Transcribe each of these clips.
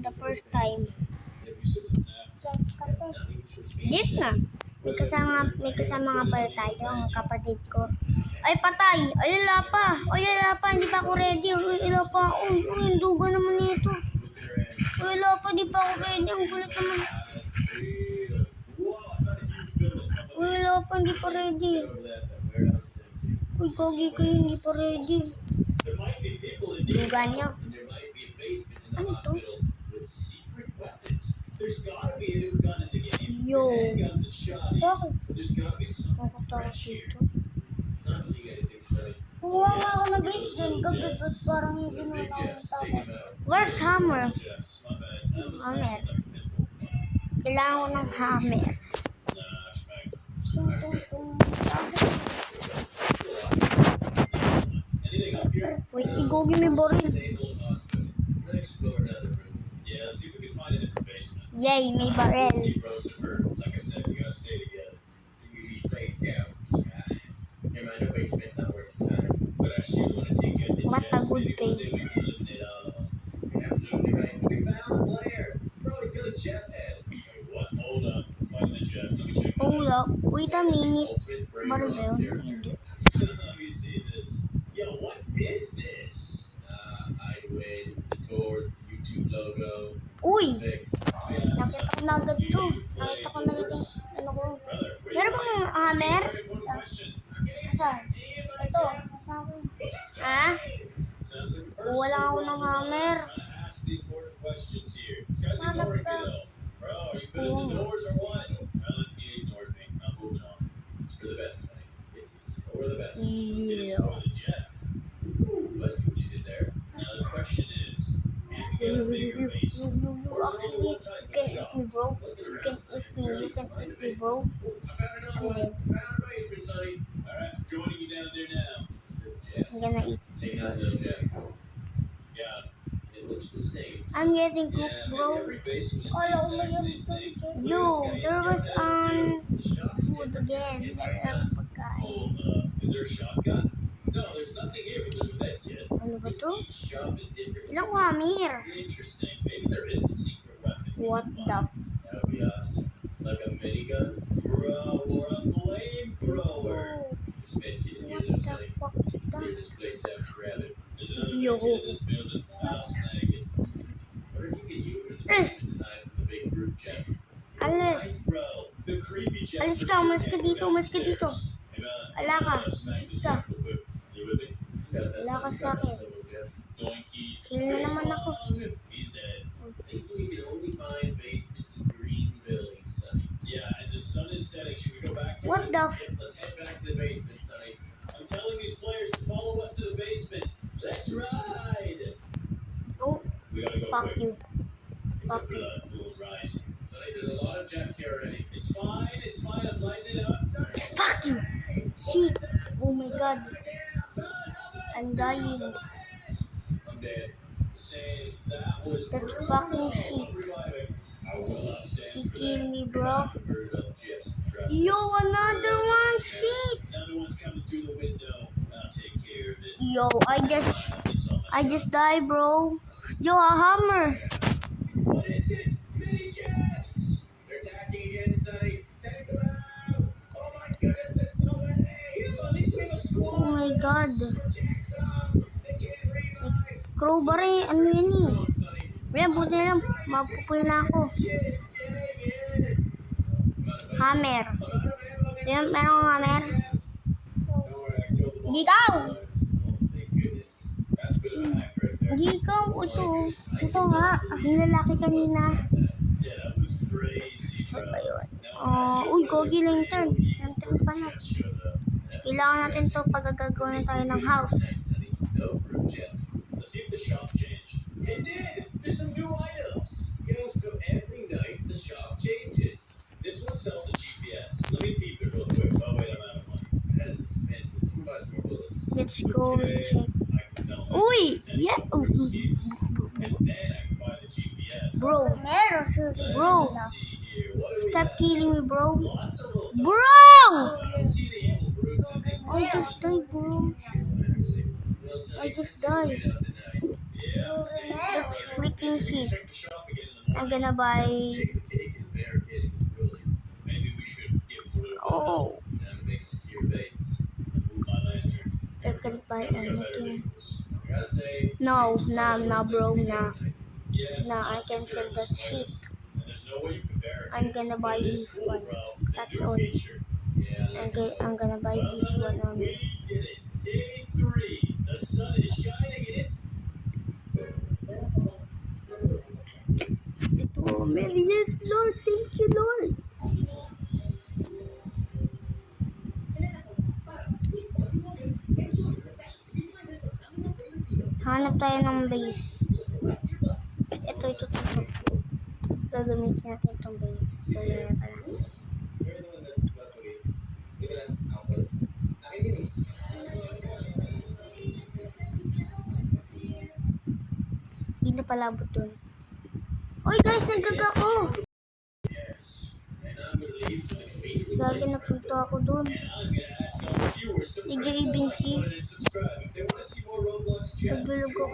the first time. Kasi, yes na. May kasama nga pala tayo, ang kapatid ko. Ay, patay! Ay, wala pa! Ay, wala pa! Hindi pa ako ready. Ay, wala pa! Uy, yung dugo naman nito. Ay, wala pa! Hindi pa ako ready. Ang gulat naman. Uy, wala pa! Hindi pa ready. Uy, gogi ko yun. Hindi pa ready. Duga niya. Ano to? Yo. Bakit? Bakit ako dito? Kumuha nga ako na base dyan. Kapit parang hindi mo nakakita ko. Where's hammer? Hammer. Kailangan ko ng hammer. Wait, igogi may boril. Yay, may barrel. What a good base. Hold up. Wait a minute. Barrel ba yun? Hindi. Yo, what is this? I win the Doors YouTube logo. Uy! Nakita ko na agad to. Nakita ko na agad yung ano ko. Meron bang hammer? Saan? Ito. Saan ko? Ha? Wala ako ng hammer. Hanap ka. Yeah. Let's see what you did there. Now the question is, can we get a bigger basement? Actually, you can eat me, bro. You can eat me, bro. I'm dead. Found a basement, Sonny. All right, I'm joining you down there now. Jeff, I'm gonna eat. take out the Jeff. Yeah, it looks the same. I'm getting cooked, bro. Every basement is the exact same thing. Yo, there was The shop's food again. Meron pagkain. Is there a shotgun? No, there's nothing here, but there's a med kit. Ano ba to? Each shop is different. Ilang hammer? Interesting. Maybe there is a secret weapon. What the? That would be awesome. Like a minigun, bro, or a flamethrower. There's a med kit in here. What There's the something. fuck is Clear that? this place out, grab it. There's another Yo. med kit in this building. I'll snag it. What if you could use the basement tonight from the big group, Jeff? Alis. Bro, the creepy Jeff. Alis ka, umalis ka dito, umalis ka dito. Ala ka. Ka. Wala ka sa akin. Heal na naman ako. He's dead. Thinking you can only find basements in green buildings, Sonny. Yeah, and the sun is setting. Should we go back to What it? the Let's head back to the basement, Sonny. I'm telling these players to follow us to the basement. Let's ride. Oh, We gotta go fuck quick. you. Except for the moon rising. Sonny, there's a lot of Jeffs here already. It's fine. It's fine. I'm lighting it up. Sonny, Fuck you. Shit. Oh my god. I'm dying. I'm dead. Say that was That's fucking shit. I will not stand He for killed that. me, bro. Murdered other Jeffs. Yo, another one. Shit. Another one's coming through the window. I'll take care of it. Yo, It's on my I just shots. died, bro. Yo, a hammer. What is this? Mini Jeffs! They're attacking again, Sonny. Take them out! Oh my goodness, there's so many! At least we have a squad! Oh my god. Projects up! They can't revive! Crowbar eh. Ano yun eh? Come on, Sonny. Kaya buti na lang. Mapupul na ako. Get it, David! Hammer. I'm out of ammo. Yan, meron akong hammer. Jeffs! Don't worry, I killed them all. Ikaw! Oh, thank goodness. That's a bit of a hack right there. Hindi ikaw. Ito nga. Yung lalaki kanina. Yeah, that was crazy, bro. Saan ba yun? Uy, gogi lantern. Lantern pa na. Kailangan natin to pag gagawin na tayo ng house. No group, Jeff. Let's see if the shop changed. It did! There's some new items! Yo, so every night the shop changes. This one sells a GPS. Let me peep it real quick. Oh, wait, I'm out of money. That is expensive. Let me buy some more bullets. Let's go Okay, check. I can sell them Uy! for 10 Yeah! cruise skis. And then I can buy the GPS. Bro! Let's Bro! see here. What do we Stop have? killing me, bro. Lots of little Bro! I don't see the evil brutes in it. I just died, bro. I just died. Yeah, I'm seeing That's freaking king Maybe sheep. check the shop again in the I'm morning. gonna buy. Jake the Cake is barricading this building. Maybe we should give him a little bit of help Oh, Time to make secure base. and move my lantern. I can buy Now we got better anything. visuals. I gotta say, No, this is nah, probably nah, the bro, best we nah. got tonight. Yeah, it's Nah, not I can secure sell in the that shit. slightest. And there's no way you can barricade I'm gonna buy it. But it's this cool, one. bro. It's a That's new all. feature. Yeah, I like it. I'm gonna buy Well, this one we only. did it. Day 3. The sun is shining in it. Oh, Mary, yes, Lord. Thank you, Lord. Hanap tayo ng base. Ito. Gagamitin natin itong base. Gagawin na pala. Hindi na pala abot dun. Uy, guys, nagkaka ako. Yes. And I'm gonna leave to the conveniently Gagi, placed nagpunta ako dun. And I'm gonna ask all the viewers to Did you press that even like see? button and subscribe if they want to see more Roblox Jeff. Nagulog ako.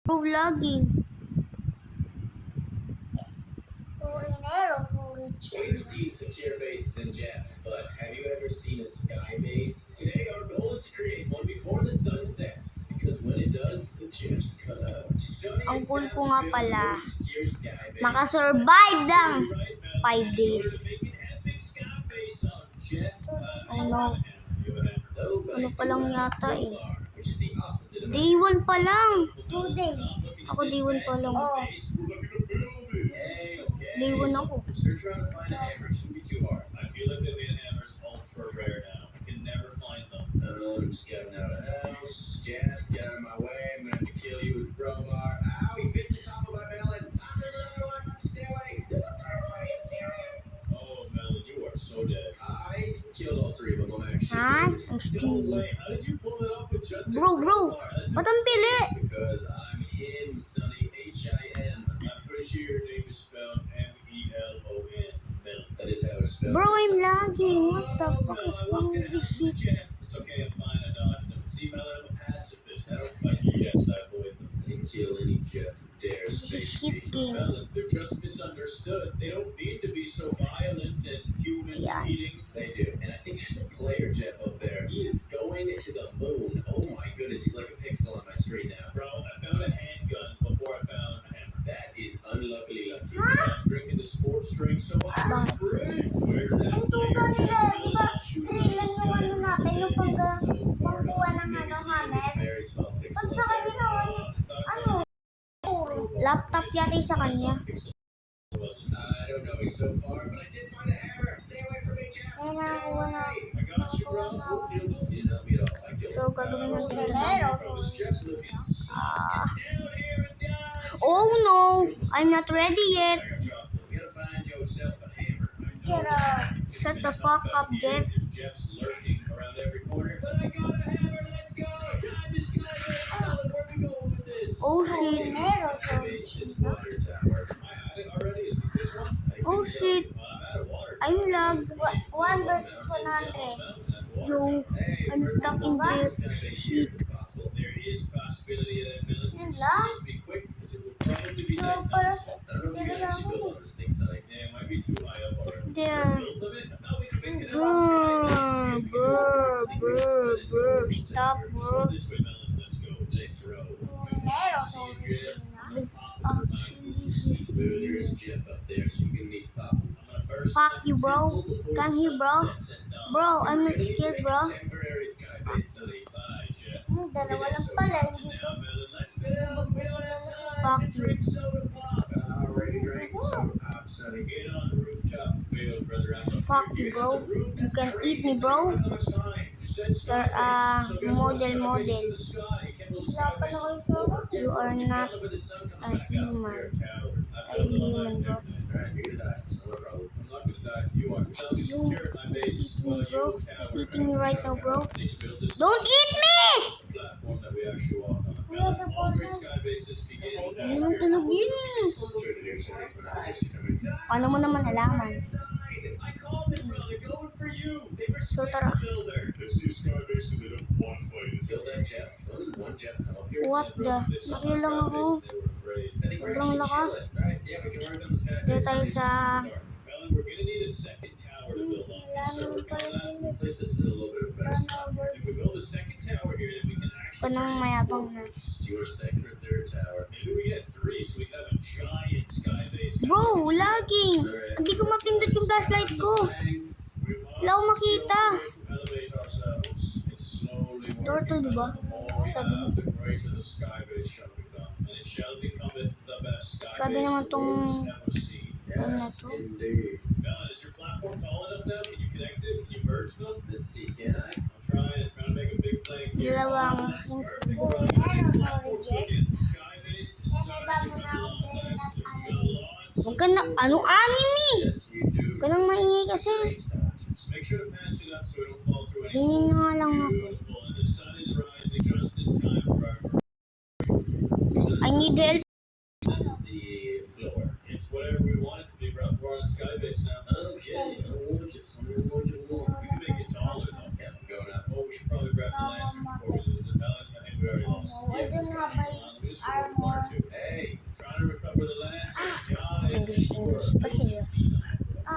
Bro, lagging. We've seen secure bases in Jeff, but have you ever seen a sky base? Today our goal is to create one before the sun sets, because when it does, the Jeffs come out. Sonny Ang is cool down ko to nga build pala. a secure sky base. Makasurvive lang. 5 days. Oh no. Ano pa lang yata eh. Which is the opposite of Day 1 pa lang. 2 days. Ako day 1 pa lang. Hey, okay. Day 1 ako. Search around to find a hammer. It shouldn't be too hard. I feel like the Van Hammer's ultra rare now. I can never find them. I'm scouting out a house. Jeff, get out of my way. I'm gonna have to kill you with a crowbar. Ow, he bit the top of my melon. Ah, there's another one. Stay away. There's a third one. Are you serious? Oh, Melon, you are so dead. I killed all 3 of them. I'm actually. Ha? really- Ang No Steve. way. How did you pull it off with just a Bro. crowbar? That's Ba't ang pili? Because I'm him, Sonny. H-I-M. I'm pretty sure your name is spelled M-E-L-O-N. Melon. That is how it's spelled. Bro, I'm lagging. What the fuck No, is I wrong walked with in this after shit? Jeff. It's okay, I'm fine. I dodged them. See, Melon, I'm a pacifist. I don't fight the Jeffs. I avoid them. They kill any Jeff who dares This face shit me. game. Melon, they're just misunderstood. They don't need to be so violent and human Yeah. eating. They do. And I think there's a player Jeff up there. He is going to the moon. Oh my goodness, he's like a pixel on my screen now. Bro, I found a handgun before I found a hammer. That is unluckily lucky. I'm drinking the sports drink so I can Bakit? breathe. Where's that Ang player, tuga Jeff? nila, di Melon, ba? I'll shoot him Three out of lang the yung ano sky. natin, yung He's pag so far pagkuha gone. ng You ano, can see this hammer. very small pixel Pag up sa there. kanila, ano? Laptop yata yung sa kanya. I don't know, he's so far, but I did find a hammer. Stay away from me, Jeff. Ayun Stay na, kuha na. away. I got you, bro. You didn't help me at all. I killed So, him. gagawin natin ito. Bro, this Jeff's looking sus. Ah. Get down here and die. Oh no, I'm not ready yet. I got dropped. You gotta find yourself a hammer. Shut the fuck up, Jeff. There's Jeff's lurking around every corner. But I got a hammer. Let's go. Time to skybase. Melon, where we going with this? Oh shit. Activate this water tower. I had it already. Is it this one? Oh shit. I'm out of water. I'm lag. 1 versus 100. Yo, I'm stuck in there. Shit. There is possibility of that, Melon. You just lang? need to be quick because it will probably be No, nighttime. pero I don't know if you can actually build on this thing, Sonny. Yeah, it might be too high up already. Damn. Build limit? No, we can make it Bro, stop, bro. This way, Melon. Let's go. Nice road. Actually, this is Ooh, there's Jeff up there, so you're gonna need to pop him. I'm gonna burst Fuck that you, bro. temple before Come the here, sun bro. sets and dawn. Bro, I'm not You're gonna need to scared, make bro. a temporary sky base, Sonny. Bye, Jeff. Dalawa lang pala, hindi ko. Now, Melon, let's build. We don't have time Fuck to you. drink soda pop. Already drank soda pop, Sonny. Get on the rooftop and build, brother. I'm up Fuck here. you, bro. You can eat me, bro. No, it's fine. You said sky You're base, so guess what? model. Sky base is in the sky. You can't build a sky base on the floor. You are not Build it when the sun comes a back up. You're human. a coward. I A built it on human, my bro. internet. Alright, you're gonna die. It's no problem. I'm not gonna die. You are. Tell me You secure my base. is eating Well, me, you bro. a He's coward. eating me right now, bro. I need to build this Don't eat me! platform that we actually walk on. We are All supposed great to- sky bases begin with Hindi naman tunog yun eh. Paano mo naman alaman? I called it, bro. They're going for you. They were So, scared tara. builder. They see a sky base and they don't want to fight it. that Jeff? Only one Jeff come up here. What the? Nakilang ako. I think we're Sobrang actually lakas. chilling. Alright, yeah, we can work on the sky Dito base. tayo sa... Alan, we're gonna need a second tower to build on. So we're gonna Place this in a little bit of a better spot. if we build a second tower here, then we can actually. Panang mayabang na. Do you want a second or third tower? Maybe we get 3 so we can have a giant sky base. Bro, lagging! Hindi ko mapindot yung flashlight ko. Thanks. Wala akong makita. Elevate ourselves. It's slowly Door to, diba? Oh, we Sabi have the grace of the sky base shall become, and it shall becometh the best sky Grabe base naman the tong- world has ever seen. Yes, to? indeed. Bella, is your platform tall enough now? Can you connect it? Can you merge them? Let's see, can I? I'm trying to make a big play here. Dalawang- That's perfect. Platform cooking. Sky base is starting to come along nicely. We got lots Huwag ka na... Anong anime? Yes, we do. Huwag ka nang maingay kasi. Great start. Just make sure to patch it up so it don't fall through any Tingin na nga lang ako. Beautiful. And the sun is rising just in time for our I need help. This is the floor. It's whatever we want it to be, bro. We're on a sky base now. Okay, I like it. Some more, get more. We can make it taller though. Yeah, I'm going up. Oh, we should probably grab the lantern before we lose it. Ellen, I think we already lost it. Yeah, let's go. Let me just record 1 or 2. Hey, trying to recover the lantern. Got it. English pa sila.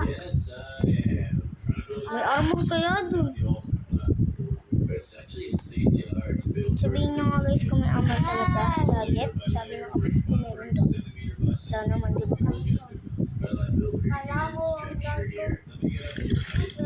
Yes, I am. Trying to build May armor kaya dun. the ultimate platform. It's actually insanely hard to build. Sabihin nyo nga guys kung may armor talaga sa Jeff. Sabi ng kapatid ko meron daw. Wala naman, di ba? Well, I built a pretty good structure here. Let me get up here.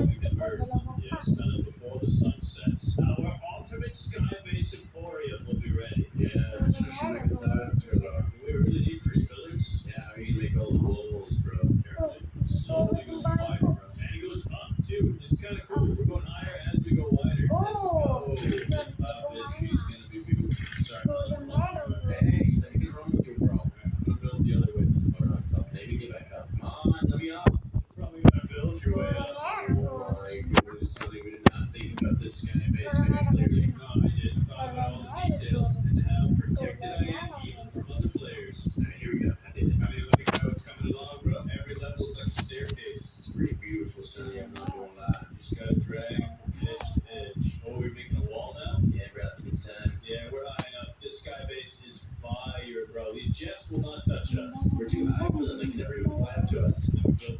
We can merge them. Yes, Ellen, before the sun sets, our ultimate sky base emporium will be ready. Yeah, it's just like a third pillar. Do we really need 3 pillars? Yeah, we can make all the walls, bro. Carefully. Slowly going wider, bro. And it goes up too. This is kind of cool. We're going higher as we go wider. Let's go. She's gonna be beautiful. Sorry. Hey, what is wrong with you, bro? I'm gonna build the other way. Oh, no, fuck. Maybe get back up. Come on, let me up. Probably gonna build your way up. Oh my goodness, something we did not think about this sky base very clearly. No, I didn't thought about all the details and how protected I am even from other players. Alright, here we go. I did it. I mean, look at how it's coming along, bro. Every level's like a staircase. It's pretty beautiful, Sonny. I'm not gonna lie. Just gotta drag from edge to edge. Oh, we're making a wall now? Yeah, bro, I think it's time. Yeah, we're high enough. This sky base is fire, bro. These jets will not touch us. We're too high for them. They can never even fly up to us.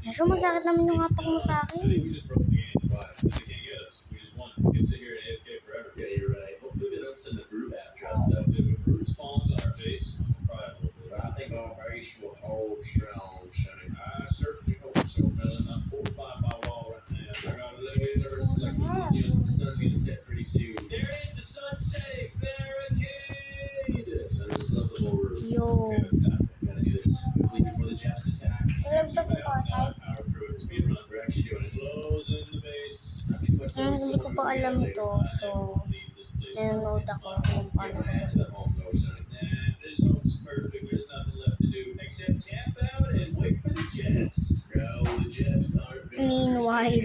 Kaso masakit naman yung hapak mo sa I akin. think we just broke the game. Why? They can't get us. We just won. We can sit here and AFK forever. Yeah, you're right. Hopefully they don't send the brute after us, though. If a brute spawns on our base, I'm gonna cry a little bit. But I think our base will hold strong, Sonny. I certainly hope so, Melon. I'm fortified my wall right now. I got lasers like The sun's gonna set pretty soon. there is the sun setting. Barricade. So I just love the whole roof. Yo. Okay, let's not. Gotta do this quickly before the Jeffs attack. Ilag ba si Pasay? Power through it. Speed run. We're actually doing it. Close in the base. Not too much. Ngayon hindi ko pa alam to. So, Leave this place. nanonood ako kung Yeah, paano. we're heading to the home, though, Sonny. Nah, this home's perfect. There's nothing left to do except camp out and wait for the jets. Bro, the Jeffs aren't big. Meanwhile.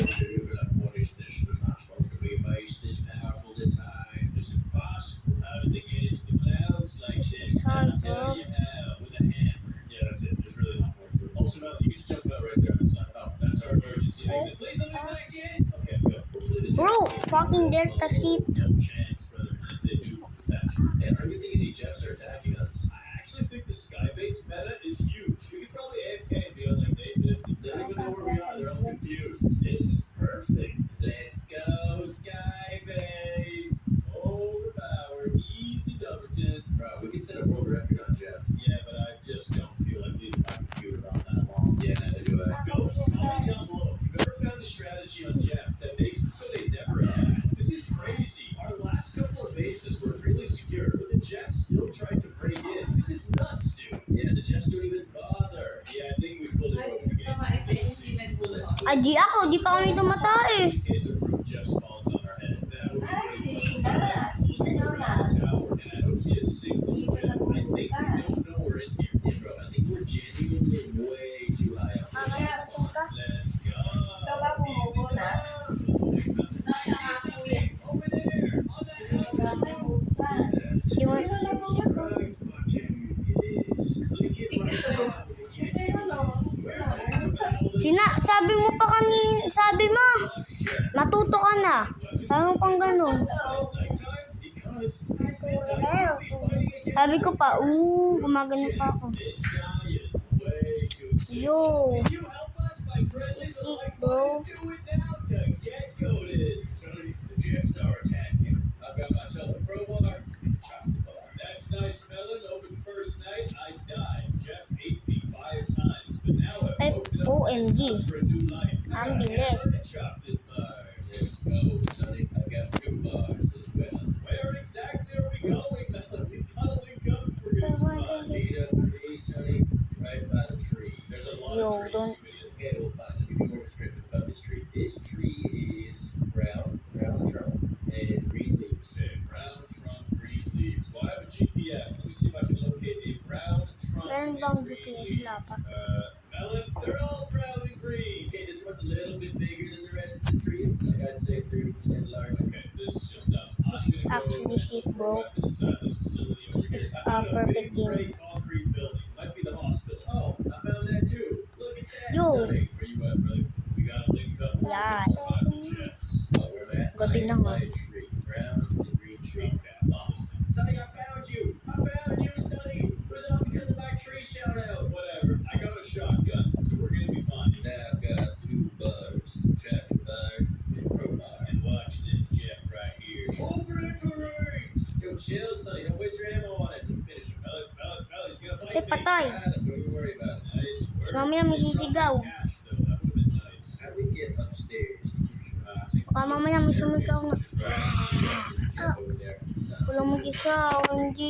What is this? We're not supposed to be a base this powerful, this high. It's impossible. How did they get into the clouds like this? I'll tell you how. With a hammer. Yeah, that's it. There's really not more to it. Also, Mel, you can just jump out right there on the side. Oh, that's our emergency exit. Please let me back in. Okay, go. Hopefully the Bro, Jeffs- fucking Delta shit. No chance, brother. If they do, patch. Yeah, are we thinking the Jeffs are attacking us? I actually think the skybase meta is huge. We could probably AFK and be on like day 50. They don't even know where we are. They're all confused. This is perfect. Let's go, Skybase! Overpowered. Easy Dumberton. Bro, we can set a world record on Jeff. Yeah, but I just don't feel like leaving my computer on that long. Yeah, neither do I. Ghost, comment down below if you've ever found a strategy on Jeff that makes it so they never attack. This is crazy. Our last couple of bases were really secure, but the Jeffs still tried to break in. This is nuts, dude. Yeah, the Jeffs don't even bother. Yeah, I think we pulled it over the game. Well, let's Ay, di ako. Di pa kami tumatay. In case a brute Jeff spawns on our head, that would be pretty tower, and I don't see a single Jeff. I think they don't know we're in here. Yeah, bro, I think we're genuinely way too high up there. Let's go. Easy done. Over there, on that house. Di mo... It is. Click it right now. Sabi mo pa kanina, sabi mo, because at midnight you'll be fighting against Sabi ko pa, gumagano pa ako. this guy is way too sick. Yo, Can you help us by pressing the sick, like bro. button? Do it now to get goated. Sonny, the Jets are attacking. I've got myself a crowbar and a chocolate bar. That's nice, Melon. Open first night, I died. Jeff ate me 5 times, but now I've woken up OMG. for a new life. Ang bilis. The chocolate bar. Let's go, Sonny. I've got 2 bars as well. Where exactly are we going, Melon? We've got to link up if we're gonna survive. Meet up with me, Sonny, right by the tree. There's a lot Yo, of trees, don't- you idiot. Okay, we'll find it. Let me be more descriptive about this tree. This tree is brown trunk, and green leaves. Okay, brown trunk, green leaves. Well, I have a GPS. Let me see if I can locate a brown trunk Meron and bang green GPS? leaves. Wala pa. Melon, they're all brown and green. Okay, this one's a little bit bigger than the rest of the trees. Like I'd say 30% larger. Okay, this is just dumb. This is actually sick, bro. Inside this facility over This here. is I a found a perfect big gray game. concrete building. Might be the hospital. Oh, I found that too. Look at that. Yo. Sonny, where you at, brother? We gotta link up. Yeah. Survive the Jets. Oh, where I'm at? Gabi na nga. By a tree. Brown and green tree. Okay, I promise. Sonny, I found you. I found you, Sonny. It was all because of my tree shout out. Whatever. I got a shotgun, so we're gonna be fine. Now I've got 2 bars. Chocolate bar and crowbar. And watch this Jeff right here. Over terrain. Yo, chill, Sonny. Don't waste your ammo on it. Let me finish him. He's gonna bite Eh, me. patay. Don't even worry about it. Nice work. Si mamaya may sisigaw. Cash, though. That would've been nice. How do we get upstairs? I think Baka mamaya may sumigaw na. There's a Jeff over there. Son. Walang mag-isa, OMG.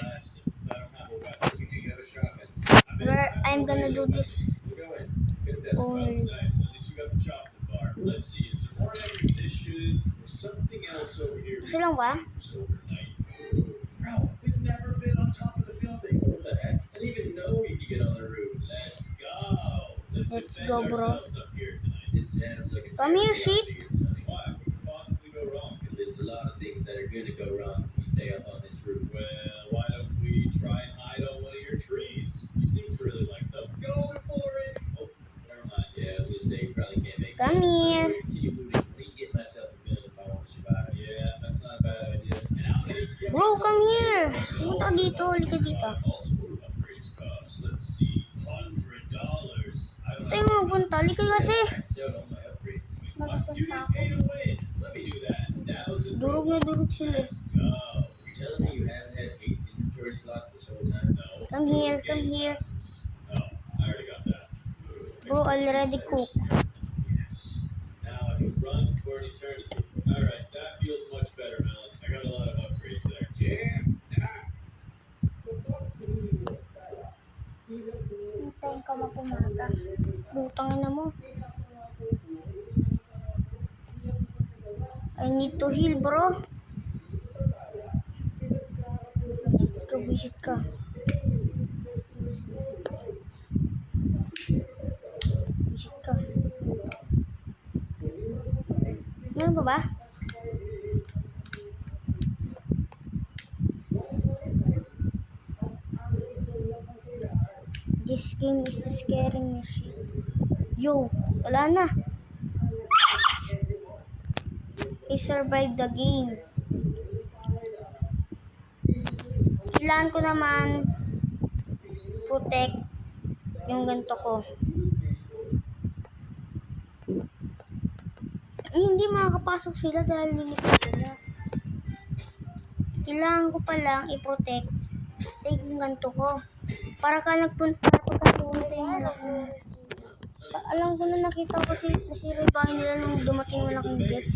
Blasted, 'cause I don't have a weapon. You have a shotgun. Where I'm gonna do this We're going. Get that. only. Nice. At least you got the chocolate bar. Let's see. Is there more ammunition or something else over here? Isa lang ba? It's overnight. Bro, we've never been on top of the building. What the heck? I didn't even know you could get on the roof. Let's go. Let's Let's defend go, bro. ourselves up here tonight. It sounds like a Come here, terrible sheep. idea, Sonny. Why? What could possibly go wrong? There's a lot of things that are gonna go wrong if we stay up on this roof. Well, why don't we try and hide on one of your trees? You seem to really like them. Going for it. Oh, never mind. Yeah, I was gonna say you probably can't make Come it. So here. we continue moving. Let me get myself a gun if I want to survive. Yeah, that's not a bad idea. And how many do you have? Bro, come here. Pumunta ka dito, halika dito. Also, what do upgrades cost? Let's see. $100. I don't Tayo mo, punta. Halika kasi. Maxed out all my upgrades. Nakapunta You didn't ako. pay to win. Let me do that. 1,000 Durog na durog sila. Let's go. You're telling me you haven't had 8 inventory slots this whole time? No. Come here, come here. Oh, I already got that. Bro, already cooked. Yes. Now I can run for an eternity. Alright, that feels much better, Melon. I got a lot of upgrades there. Yeah. Hintayin ka mapumaga. Butang ina mo. I need to heal, bro. Visit ka. Visit ka. Meron pa ba? This game is scaring me shit. Yo, wala na. I survived the game. Kailangan ko naman protect yung ganito ko. Ay, hindi makakapasok sila dahil limited sila. Kailangan ko palang i-protect yung ganito ko. Para pagkapunta yung malaking. Alam ko na nakita ko nasira yung bahay nila nung dumating yung malaking gate.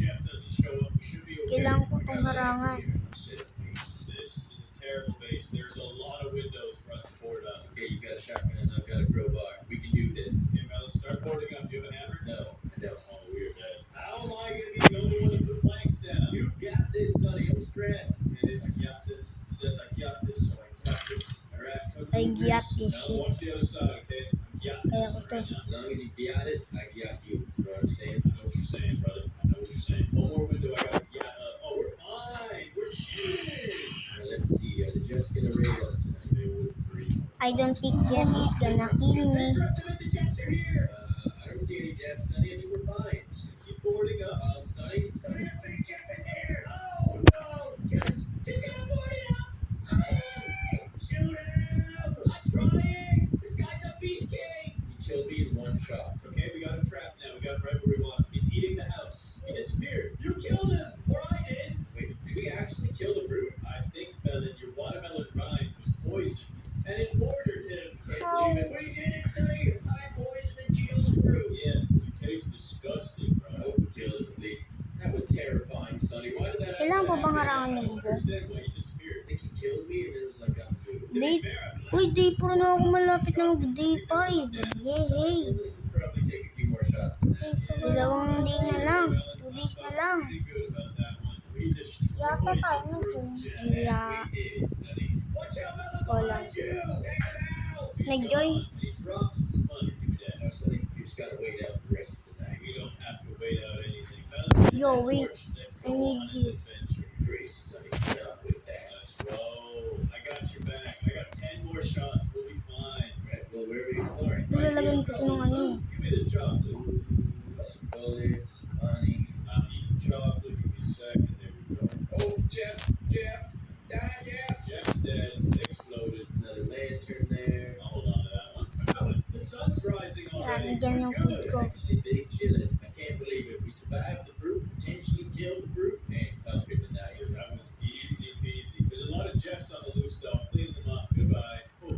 Kailangan ko itong harangan. This is a terrible base. There's a lot of windows for us to board up. Okay, you got a shotgun and I've got a crowbar. We can do this. Okay, Mel, start boarding up. Do you have a hammer? No, I don't. Oh, weird. How am I going to be the only one to put planks down? You've got this, Sonny. Don't stress. I got this. It says I got this, so I got this. All right. I got this Now shit. watch the other side, okay? I got this Kaya ko one to. right now. As long as you got it, I got you. You know what I'm saying? I know what you're saying, brother. I know what you're saying. One more window, I got oh, we're fine. We're chilling. Now, let's see. Are the Jets going to raid us tonight? They would 3. I don't think Jeff is gonna kill me. The Jets are here. I don't see any Jets, Sonny. I think we're fine. Just gonna keep boarding up. Sonny, I think Jeff is here. Oh no, actually kill the brute? I think, Melon, your watermelon rind was poisoned, and it murdered him. Can't believe it. We did it, Sonny! I poisoned and killed the brute! Yes, you taste disgusting, I bro. hope we killed him at least. That was terrifying, Sonny. Why did that Kailangan pa bang happen? harangan I ni don't Bubo? understand why he disappeared. I think he killed me and it was like I'm good. To be Day, fair, I'm uy, glad day 4 na ako malapit na mag-day 5. I Yay! feel like we probably take a few more shots than that. Dalawang day na lang. 2 days na lang. pretty good about that one. We destroyed Yata tayo the na brute, dyan. Jeff. Kaya, We did, Sonny. Watch out, Melon, wala. behind you! Take it out! He's Nag-join. gone. He drops the money to death. No, Sonny, you just gotta wait out the rest of the night. We don't have to wait out anything. Melon, Yo, that wait. torch. Let's I go need on an this. adventure. Crazy, Sonny. Not with that. Let's go. I got your back. I got 10 more shots. We'll be fine. Right, well, where are we exploring? Nilalagyan ko ito ng ano. Give me this chocolate. Some bullets, money. I'm eating chocolate. Give me a second. There we go. Oh, Jeff! Die, Jeff! Jeff's dead. Exploded. Another lantern there. I'll hold on to that one. Melon, the sun's rising already. Yan, yung food Good. ko. Actually, big chillin'. I can't believe it. We survived the brute, potentially killed the brute, and conquered the night. That was easy peasy. There's a lot of Jeffs on the loose though. Clean them up. Goodbye. Oh,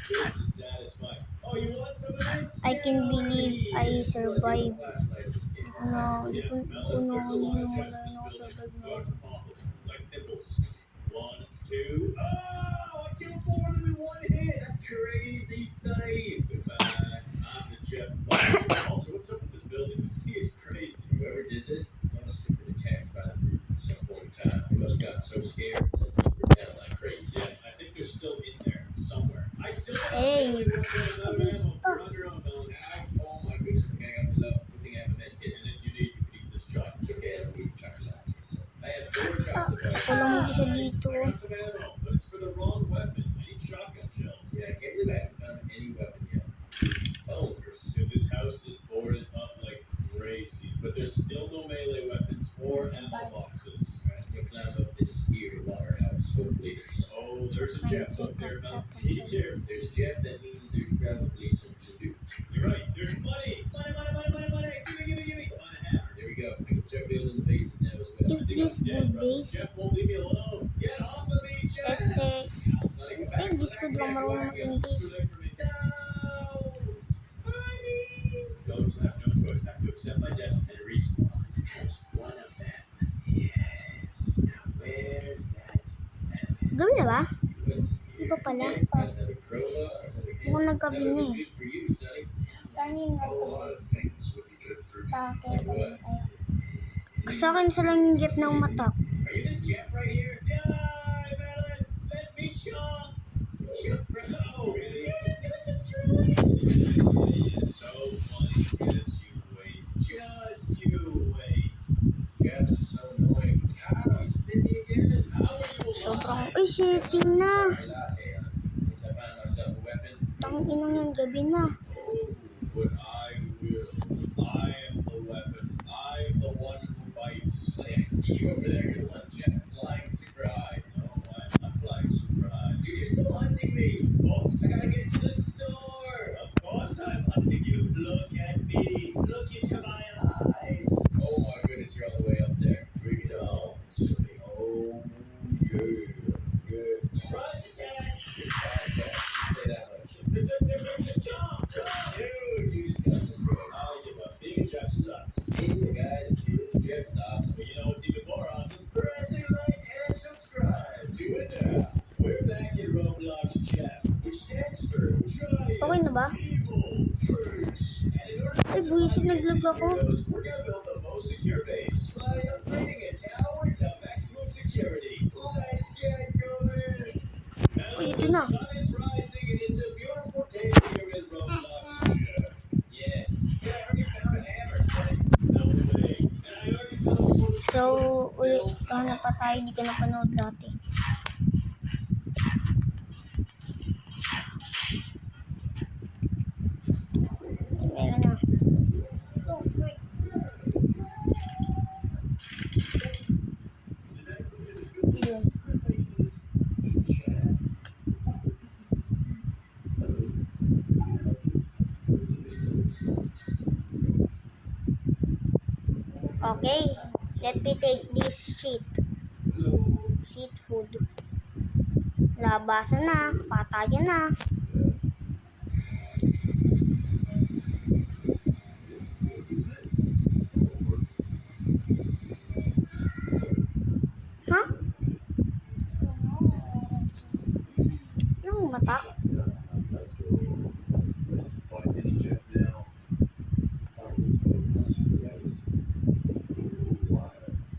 this is satisfying. Oh, you want some of this? I can believe I Plus, survived. you have a flashlight in this game. Ano, Yeah, hindi ko Melon, there's a lot of wala Jeffs in this na ako building. survive Go na. to Papa. Like nipples. 1, 2. Oh, I killed 4 of them in 1 hit. That's crazy, Sonny. Goodbye. I'm the Jeff Butler. Also, what's up with this building? This thing is crazy. Whoever did this must have been attacked by the brute at some point in time. They must have gotten so scared that they were down like crazy. Yeah, I think they're still in there somewhere. I still Hey, really want to get another what is ammo. that? You're on your own, Melon. Oh my goodness, the guy got below. Good thing I have a med kit. And if you need, you can eat this chocolate. It's okay, I don't need chocolate latte. So I have 4 chocolate bars. Ako lang mag-isa Nice. dito. I got some ammo, but it's for the wrong weapon. I need shotgun shells. Yeah, I can't believe I haven't found any weapon yet. Boners. Dude, this house is boarded up like crazy, but there's still no melee weapons or ammo boxes. Alright, I'm gonna climb up this here water house. Hopefully there's some. Oh, there's a Jeff up there, Mel. Be careful. If there's a Jeff, that means there's probably some to do. You're right. There's money. Money. Give me. On a hammer. There we go. I can start building the bases now as well. If this good base, Jeff won't leave me alone. Get off of me, Jeff. Sonny, go eh, back. hindi ko lang marunong mag-English. Too late for me. No! Sonny! Goats have no choice. Have to accept my death and respawn. As one of them. Yes. Now where's that? Gabi na ba? What's Di ba pala? Another crowbar, another hand. Mukhang naggabi That would na be good for you, Sonny. Kanina A lot of things would be good for me. Bakit? Like what? Sa akin sa lang yung Jeff na umatak. Are you this Jeff right here? Die, Melon. Let me chomp. Chip, bro! Really? You're just gonna destroy it! It's so funny. Just you wait. Just you wait. Jeff's are so annoying. Ow, you just bit me again. How are you alive? Sobrang, uy, shitting na. Sorry, latte. Once I find myself a weapon, Tang inang yan, gabi na. Oh, but I will. I am the weapon. I'm the one who bites. Sonny, I see you over there. You're the one Jeff flying surprise. No, I'm not flying surprise. Dude, you're still hunting me. Of course. I gotta get to the store. Of course I'm hunting you. Look at me. Look into my eyes. Oh my goodness, you're all the way up there. Bring it on. Silly. Oh, yeah. Good. Surprise attack. Goodbye, Jeff. You say that much. Just jump. Dude, you just got destroyed. I'll give up. Being a Jeff sucks. Being the guy that kills the Jeff is awesome. But you know what's even more awesome? Pressing like and subscribe. Do it now. We're back in Roblox Jeff, which stands for Giant Okay na ba? Evil Fruits. And in order Ay, buwisit, naglag ako. we're gonna build the most secure base by upgrading a tower to maximum security. Let's get going. Now Uy, ito the na. sun is rising and it's a beautiful day here in Roblox Jeff. Yes. Yeah, I already found a hammer, Sonny. No way. And I already built So, ulit, kahanap pa tayo, di ka napanood dati. Meron na. Yun. Okay, let me take this sheet. labasan na, patayan na. Ha? Anong mata? Let's go. Let's fight any Jeff now. Let's go. Yes.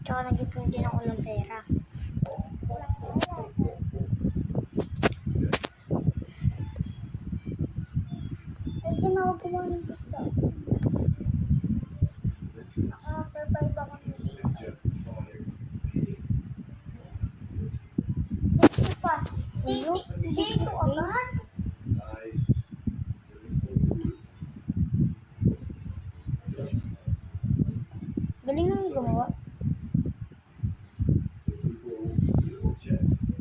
Tsaka nag-ipon din ako ng pera. Diyan ako gumawa ng gusto. Naka-survive ako ng dito. Gusto pa. Dito agad? Nice. Galing nang gumawa. Jets.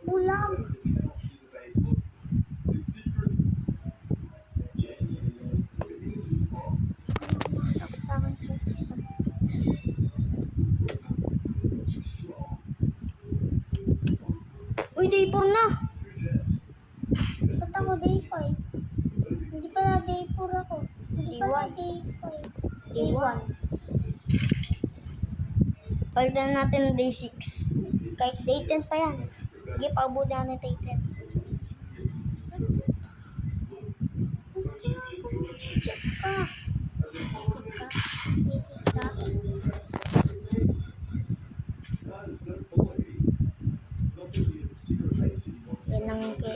Ulang. Cannot see the base. Look, it's secret. Tapos sa akin sa isa. Too strong. Uy, day 4 na. Two Jets. Ba't ako day 5? Hindi pala day 4 ako. Hindi pala day 5. Day 1. Palitan natin day 6. Kahit day 10 pa yan. Sige, paabuti natin day 10. Check ka. Day 6 ka.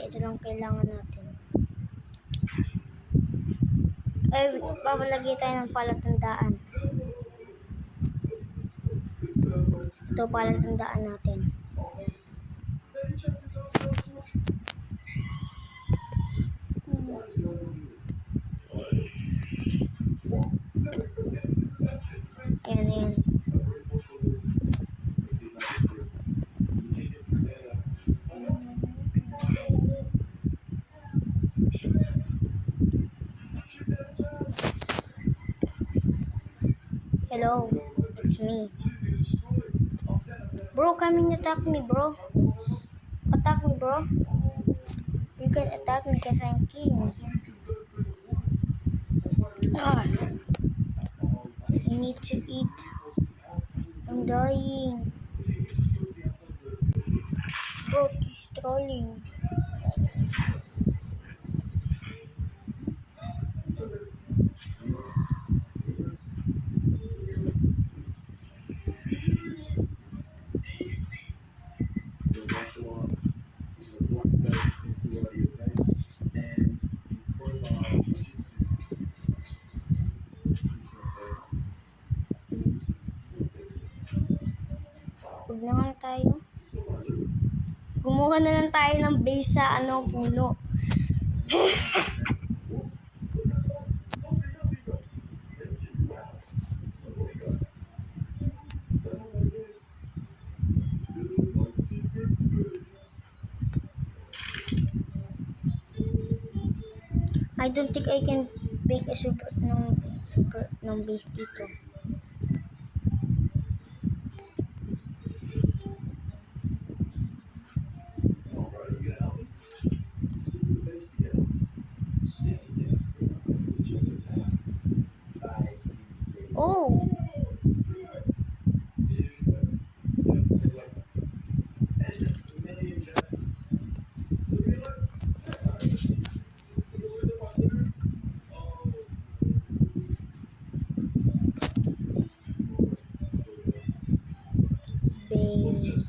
Ito lang kailangan natin. Ay, papalagay tayo ng palatandaan. Ito palatandaan natin. Ayan, ayan. Hello, it's me. Bro, come and attack me, bro. Attack me, bro. You can attack me because I'm king. Ah, I need to eat. I'm dying. Bro, he's trolling. Huwag na nga tayo. Gumawa na lang tayo ng base sa puno. I don't think I can make a super ng base dito. Oh! Base.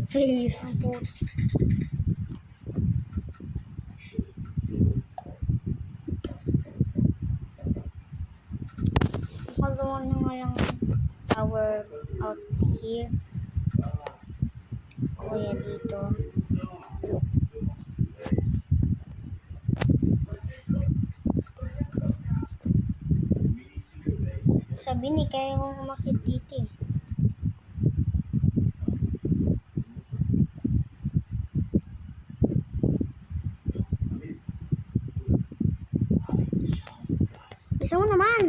Face ang puto. nga lang tower out here. Kuya dito. Sabi ni kaya kong umakit dito eh. Bisa mo naman.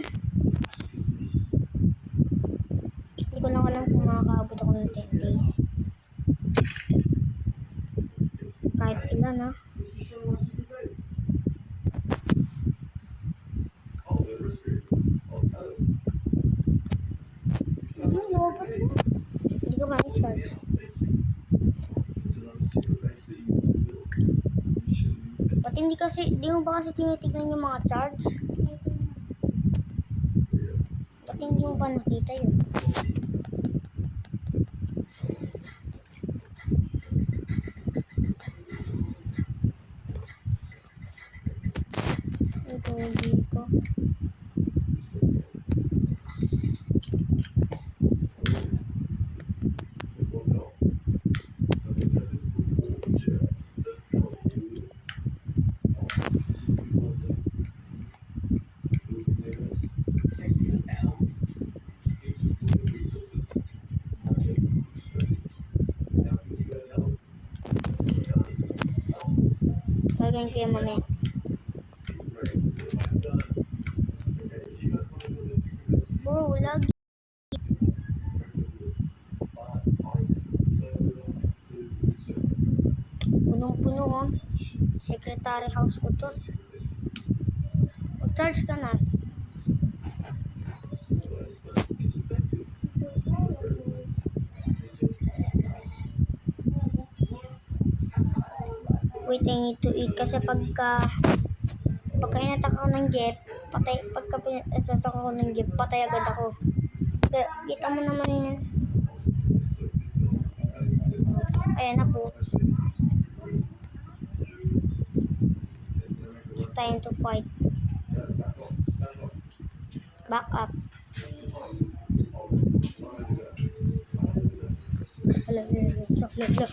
Hindi ko lang alam kung makakaabot ako ng 10 days. Kahit ilan ha. Lobot mo. Hindi ka ma-charge. Ba't di mo ba kasi tinitignan yung mga charge? Ba't hindi mo ba nakita yun? Ito, hindi ko. Gagawin ko yung mamaya. Bro, lagi. Punong-puno oh. Secretary house ko to. Charge ka nas. Wait, I need to eat kasi pagka inatak ako ng jeep, pagka inatak ako ng jeep, patay agad ako. Kita mo naman yun. Ayan na po. It's time to fight. Back up. Look.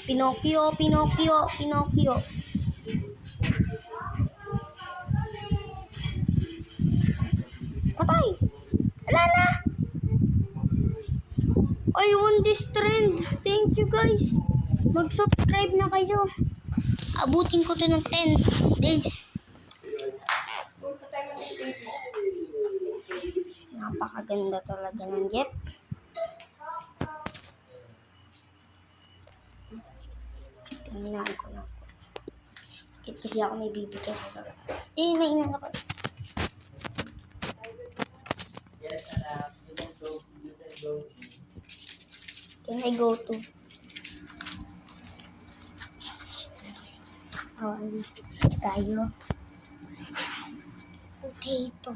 Pinocchio. Patay! Wala na! I won this trend. Thank you guys. Mag-subscribe na kayo. Abutin ko to ng 10 days. Napakaganda talaga ng jeep. Hinaan ko na. Bakit kasi ako may bibigay sa labas? May inan ako. Can I go to? Tayo. Potato.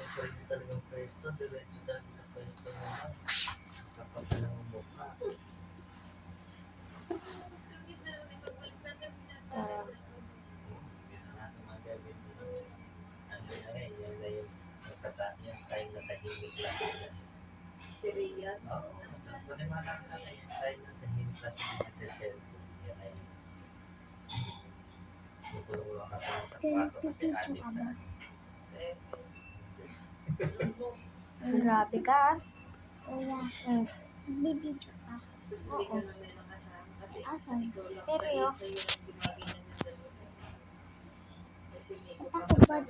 Sarili talagang pwesto, diretso talaga sa pwesto naman. Kapag ka lang ang mukha. Yan ang natin mga gagawin dito. Ano na rin, yan na yung time na tahimik lang sila. Si Rian. Oo, masarap ko rin mga sana yung time na tahimik lang sila sa cellphone. Yan ay tutulungan ka pa sa kwarto kasi adik sa Grabe ka. Wala. Bibidyo ka. Hindi ka na nila kasama kasi Asan? ikaw lang Pero sa yun. isa yung gumagin ng dalawa. Kasi may Takot.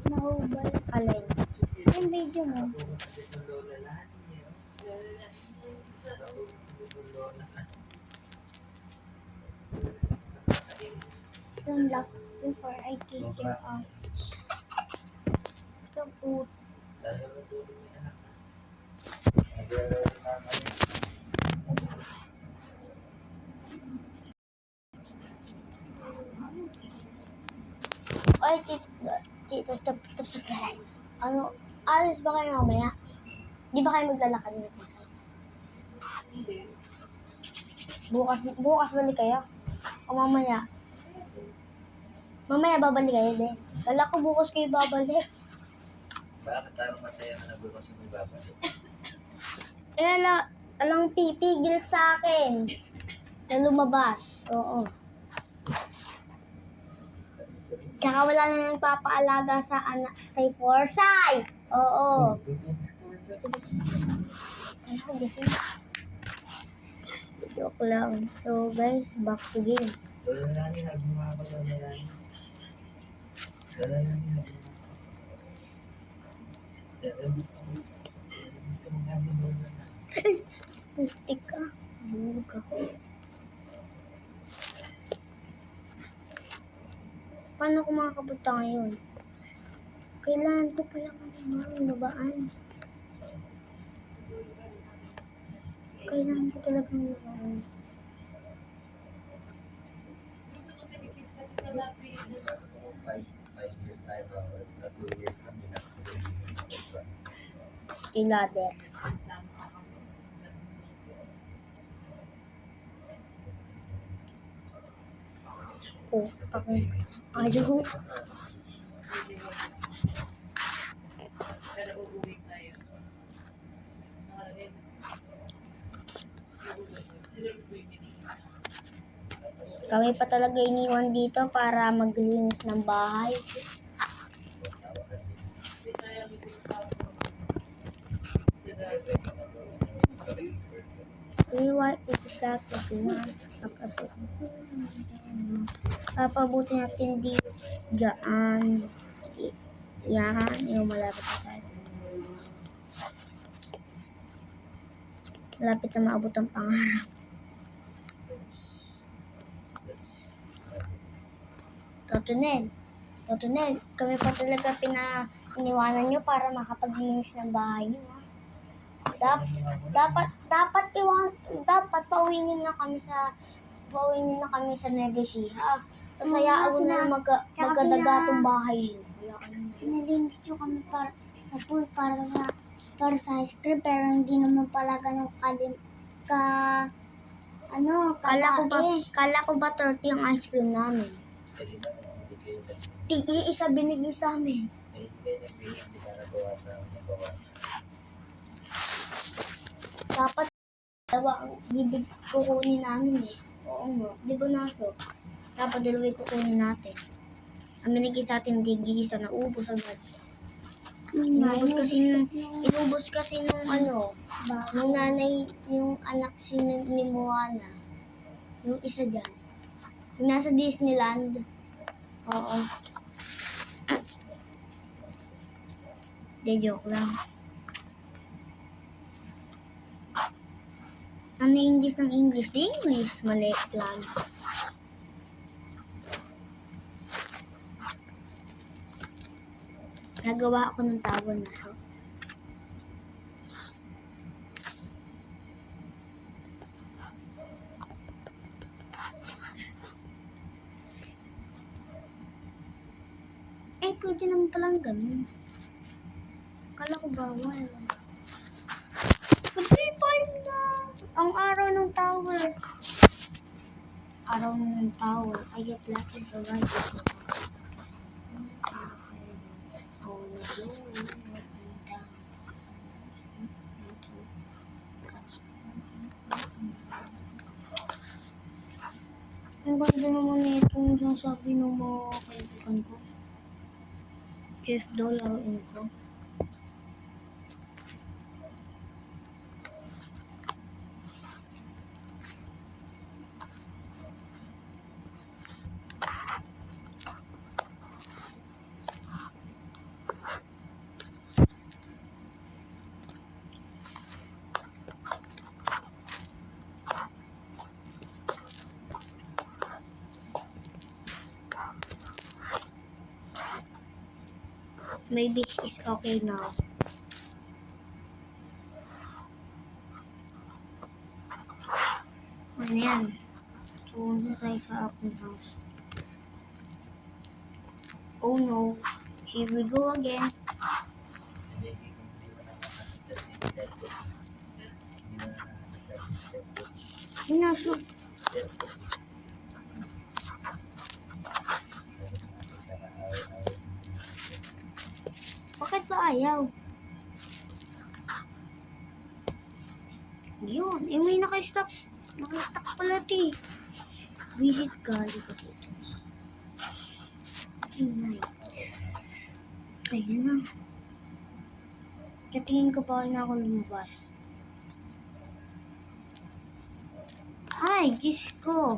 Nahubal. Alin? Yung video mo. Don't lock before I kick your ass. So good. Ay, tito, ano, alis ba kayo mamaya? Di ba kayo maglalakad ng masaya? Hindi. Bukas balik kayo? O mamaya? Mamaya babalik kayo din. Kala ko bukas kayo babalik. Bakit tayo masaya ka na bukas yung ibabalik? Eh, alang pipigil sa akin na lumabas. Oo. Tsaka wala na nang papaalaga sa anak kay Forsyth. Oo. Alam ko kasi. Joke lang. So guys, back to game. Wala na ni hagma ako na nila. Wala na ni hagma. Gusto mo nga mo na. Pustik ka. Bulog ako. Paano ko makakapunta ngayon? Kailangan ko pala babaan. Kailangan ko talagang babaan. Gusto ko pinipis kasi sa labi. 5 years tayo ba? 2 years lang din ako. Ilader. Sama ako. Oh, ayaw. Pero uuwi tayo. Nakalagay. Siguro po yung binigay. Kami pa talaga iniwan dito para maglinis ng bahay. Hindi tayo may 6,000. What is that? Papabuti natin di dyan. Yan, yung malapit na tayo. Malapit na maabot ang pangarap. Totonel, kami pa talaga iniwanan nyo para makapaglinis ng bahay nyo. Ha? Dapat pauwi nyo na kami sa Nueva Ecija. Tapos hayaan mo na magadagatong bahay nyo. Pinalinis nyo kami sa pool para sa ice cream, pero hindi naman pala ganun Kala ko ba 30 yung ice cream namin? Isa binigay sa amin. Dapat dalawa ang bibig kukunin namin eh. Oo nga. Di ba naso? Dapat dalawa yung kukunin natin. Ang binigay sa atin, hindi isa na ubos agad. Inubos kasi nung nung nanay, yung anak ni Moana. Yung isa dyan. Yung nasa Disneyland. Oo. De joke lang. Ano English ng English? Di English. Mali lang. Nagawa ako ng tawon na so. Eh, pwede naman palang ganun. Kala ko bawal. Pwede pa na. Ang araw ng tower. Araw ng tower. Ayat natin sa radyo. Ang ganda naman na itong sinasabi ng mga kaibigan ko. Jeff Dollar ko. My beach is okay now. Ano yan? Tuunod tayo sa aking house. Oh no. Here we go again. Hindi ko na makakita step 2. Hindi na step 2. Inaso. Step 2. Bakit ba ayaw? Yun. Eh, may naka-stop. Naka-stop pala ito eh. Visit gali ko dito. Inay. Ayun na. Katingin ko pa na ako lumabas. Ay, Diyos ko.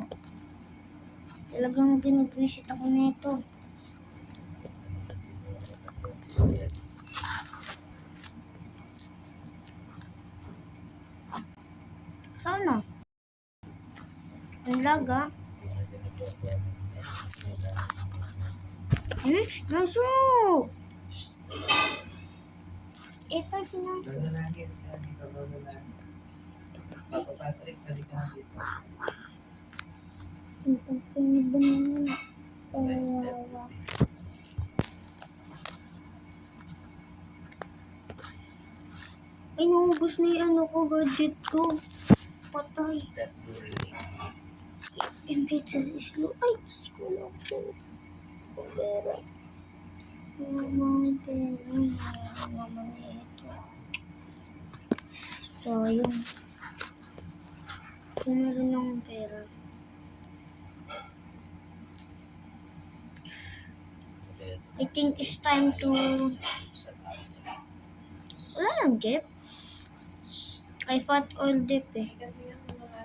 Talagang pinag-visit ako nito. Sana. Ang laga. Naso! Eh, kasi na. Papa Patrick, balik ka na dito. Sinipag-sinip ba naman? Kawawa. Ay, naubos na yung ano ko, gadget ko. Patay. Step 2 really. Imbita sa islo. Ay, Diyos ko lang po. Pabera. Mga pera. Mayroon naman ito. Sayang. Kung meron akong pera. I think it's time to... Wala lang, Jeff. I thought all dip eh. Kasi yung mga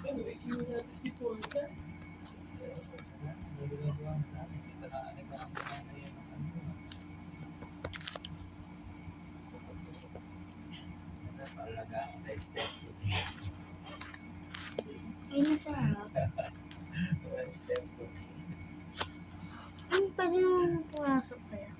anyway, hindi natin si Porta. Step 2. Ay, nasa harap. Step 2. Ay, pwede naman pumasok pala.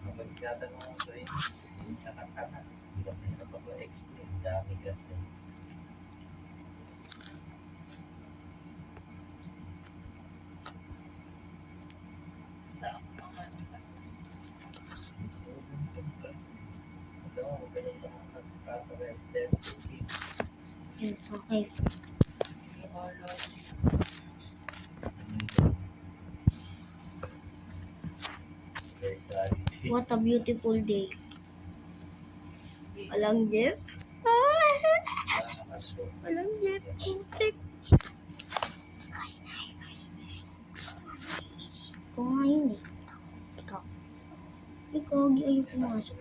Kapag tinatanong mo sa inyo, hindi nakakana. Hindi ka na napag-explain. Dami kasi. Stop. So, ganun lang ang para step 2. Yes, okay. Speciality. What a beautiful day. Walang Jeff. Walang Jeff. Putik. Ikaw nga yun eh. Ikaw. Ikaw, di ayaw pumasok.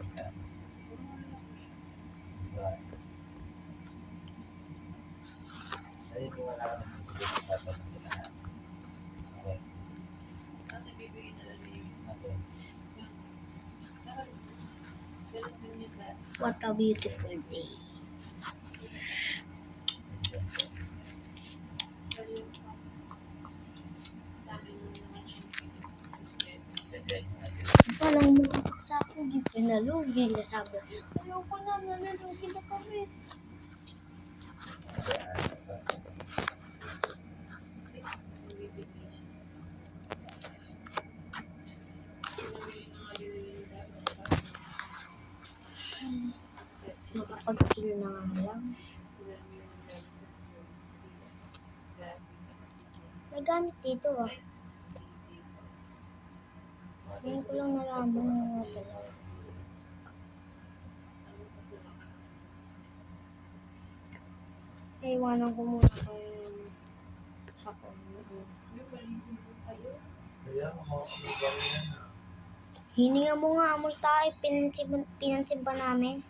Ang nabibigay na lang yung ganun din yun na. What a beautiful day. Sabi mo naman siya. Walang mukha sa akin. Di pinalugi na sabi. Ayoko na, nalalugi na kami. Makapag-chill na nga lang. May gamit dito ah. Ngayon ko lang nalaman nga pala. Iwanan ko muna kayo sa kanya. Kaya makakabigay yan ha. Hininga mo nga amoy tayo. Pinansib ba namin?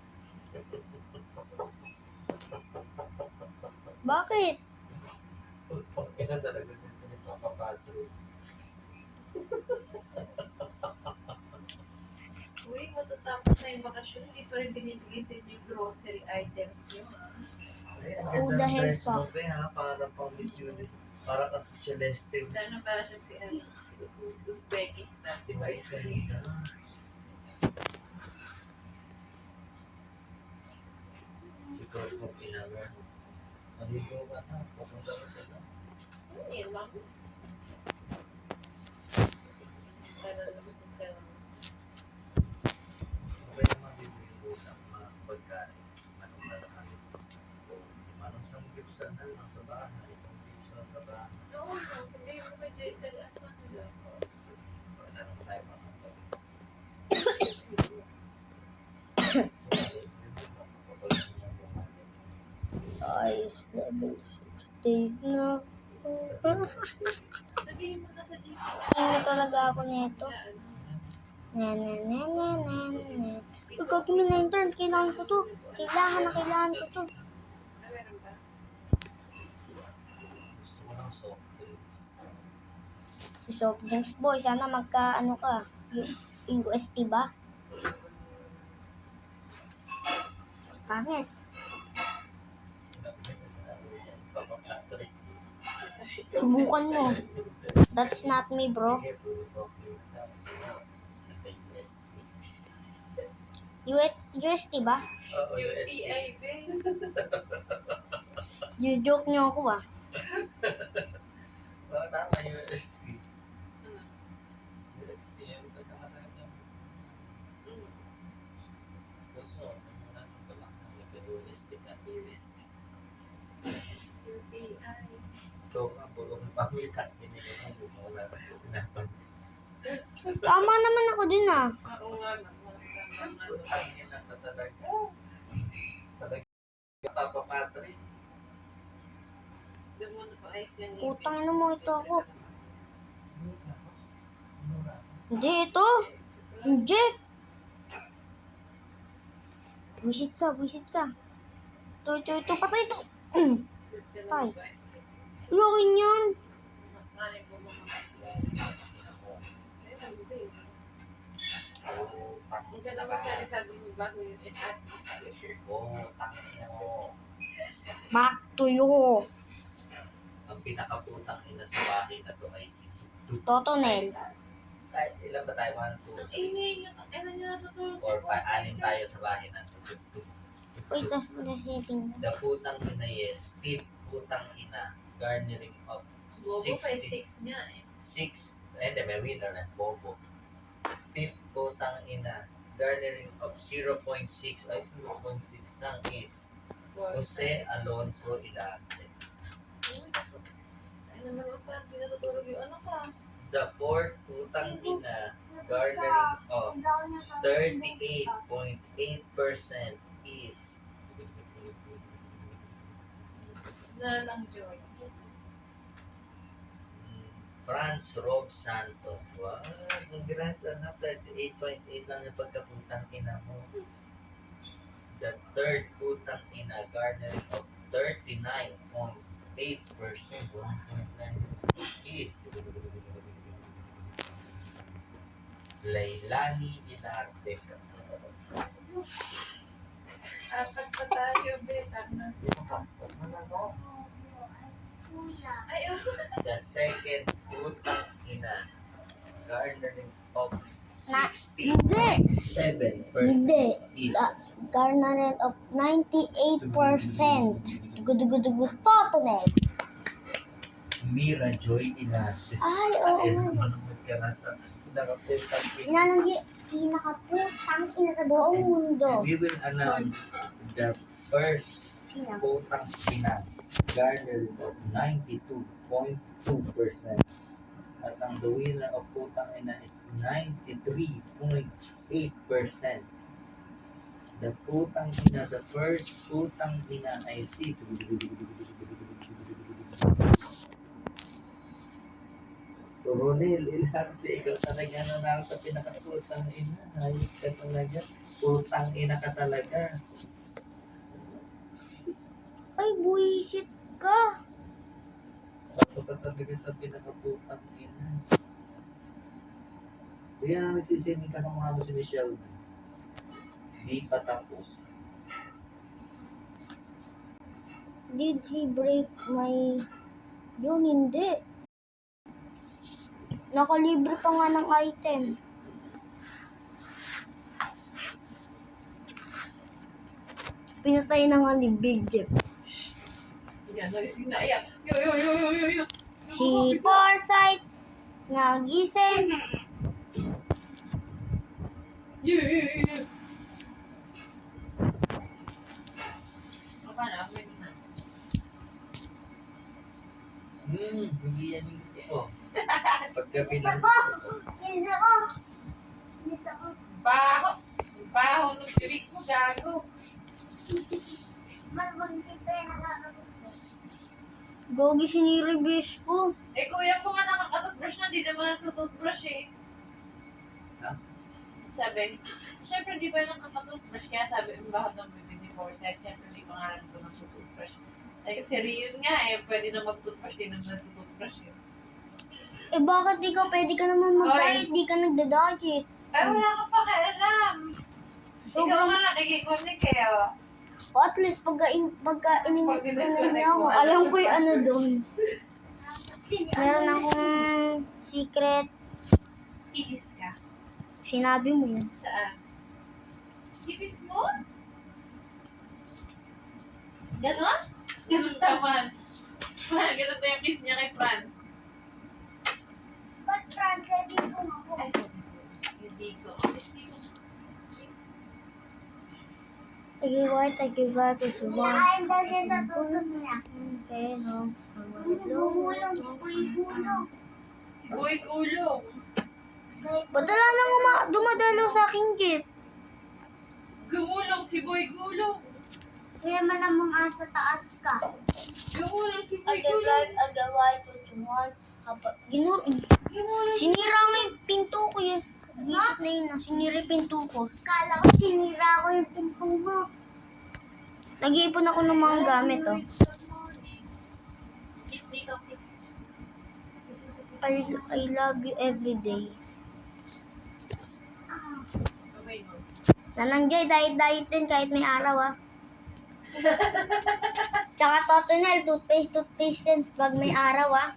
Bakit? Kaya talaga nito ni Papa Patrick. Uy, matatapos na yung bakasyon, hindi pa rin binibigay sa inyo yung grocery items nyo. Ay, ang Oh, ganda ng dahil dress pa. mo, be, ha? Para pang Miss Unit. Para kasi Celeste. Sana para siya si Miss Uzbekistan, si Vice Ganda. ikaw mo pinamera. Maligo ka na, pupunta ka sila. Hindi lang. Kaya labas ng pera. Okay naman bibili sa mga pagkain. Anong lalakarin? Anong sanggipsan na lang sa bahay, sanggipsan sa bahay. Oo, no. Sabihin mo kay Jay, asan nila? So, wala naman tayo makakapag. Ay, 7, 6 days na. Sabihin mo na sa Jay. Hindi talaga ako nito. Na. Uy, gagawin na intern. Kailangan ko to. Kailangan ko to. Meron ba? Gusto ko ng soft drinks. Si soft drinks boy, sana magka ka. UST ba? Pangit. Subukan mo. That's not me, bro. UST ba? Oo, UTI, babe. You-joke niyo ako ah. Oo, tama, UST. UST, yung pagkakasakit ng puso. UST ka. UTI. Ito nga, puro ng pamitan. Pinigyan mo, wala na pinapansin. Tama naman ako dun ah. Oo nga naman. Tama nga. Ang ina ka talaga. Talaga Papa Patrick. Doon mo na pa ayos yung Utang na mo ito ako. Hindi, ito. Hindi. Buisit ka. Ito, patay ito. Tay. Uyakin yan. Mas nanay po mga Ang ganda ko sa sabi mo bago yun in atmosphere. Oo, tangina mo. Back to you. Ang pinakaputang ina sa bahay na to ay si Totonel. Kahit ilan ba tayo? 1, 2, Ano nyo natutulog 4, 5, 6 tayo sa bahay na to. Wait, just setting. The putang ina yes. Tip putang ina. Garnering of Bobo pa 60. 6 nga eh. 6. Hindi, may winner na. Bobo. Tip putang ina. Garnering of 0.6. Ay, 0.6 lang is Jose Alonso Ilarte. Ay naman ako parang di natutulog yung ano ka. The fourth putang ina. Garnering of 38.8% is Nalang Joy. Franz Rob Santos. Wow, congrats anak. 38.8 lang yung pagkaputang ina mo. The third putang ina, garnering of 39.8%. 1.9 is Lailani Ilarte. Apat pa tayo, beta na. Ay, oh. The second putang ina, garnering of 67% Hindi. is Garnering of 98%. Dugo, Totonel. Mira Joy Ilarte. Ay, Ay, oo. manunod ka na sa pinakaputang ina. Sinanong pinakaputang ina sa buong mundo. We will announce the first Sino? putang ina, garnering of 92.2%. At ang the winner of putang ina is 93.8%. The putang ina, the first putang ina ay si So, Ronel Ilarte, ikaw talaga nanalo sa pinakaputang ina. Ayos ka talaga. Putang ina ka talaga. Ay, buwisit ka. Pasok ka talaga sa pinakaputang ina. Kaya na nagsisini ka ng mga si Michelle. Di pa tapos. Did he break my... Yun, hindi. Nakalibre pa nga ng item. Pinatay na nga ni Big Jeff. Yan, nagising na. Ayan. Yo. Si Forsyth, nagising. Yo. Baka na, pwede na. Hindi yan yung gusto ko. Pagka Isa pinag... ko! Isa ko! Isa ko! Baho. Baho ng pirik mo, gago. Malbang kita yung nakakagusto. Gogi siniribis ko. Eh, kuya mo nga nakakatoothbrush na, di naman natutoothbrush eh. Ha? Sabi, syempre di ba yung nakakatoothbrush, kaya sabi, ang baho ng bibig ni Forsyth, syempre di pa nga namin ito nagtutoothbrush. Eh, si Rion nga eh, pwede na mag-toothbrush, di naman nagtutoothbrush eh. Eh bakit ikaw pwede ka naman mag-diet, di ka nagda-diet? Ay, wala ka pa kaialam. Ikaw Sobrang, nga nakikikunik eh, oh. o at least pagka in-disconnect Pag niya ako, alam ko yung ano doon. Sino? Meron akong secret. Iis ka. Sinabi mo yun. Saan? Ibig mo? Ganon? Ganon naman. Ganon na yung kiss niya kay Franz. Ba't translate ko ako? Ay, hindi ko. Hindi ko. Tagiba, suba. Nakain daw siya sa tutos niya. Pero, Gumulong si Kuy Gulong. Si Boy Gulong. padala nang dumadalaw sa aking gift. Gumulong si Boy Gulong. Kaya man namang asa taas ka. Gumulong si Boy Gulong. agaway, tutuan. Gumulong. Sinira nga yung pinto ko yun. Gisip na yun sinira yung pinto ko. Kala ko sinira ko yung pinto mo. Nag-iipon ako ng mga gamit, oh. Kiss dito, kiss. I love you every day. Okay, no. Nananggay, diet din kahit may araw, ah. Tsaka Totonel, toothpaste din pag may araw, ah.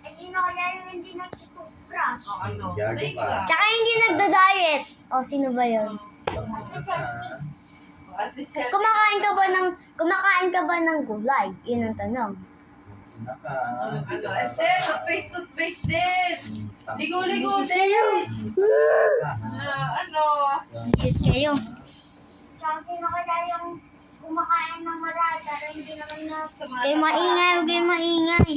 Eh, sino kaya yung hindi nagtutubrush? Oh, ano? Gago Say ka. Tsaka hindi nagda-diet. O, sino ba yun? At least healthy. Kumakain ka ba ng gulay? Yun ang tanong. Naka... Ano? Toothpaste din. Ligo-ligo din. Ano? Shit kayo. Tsaka sino kaya yung kumakain ng marami pero hindi naman na Huwag kayo maingay.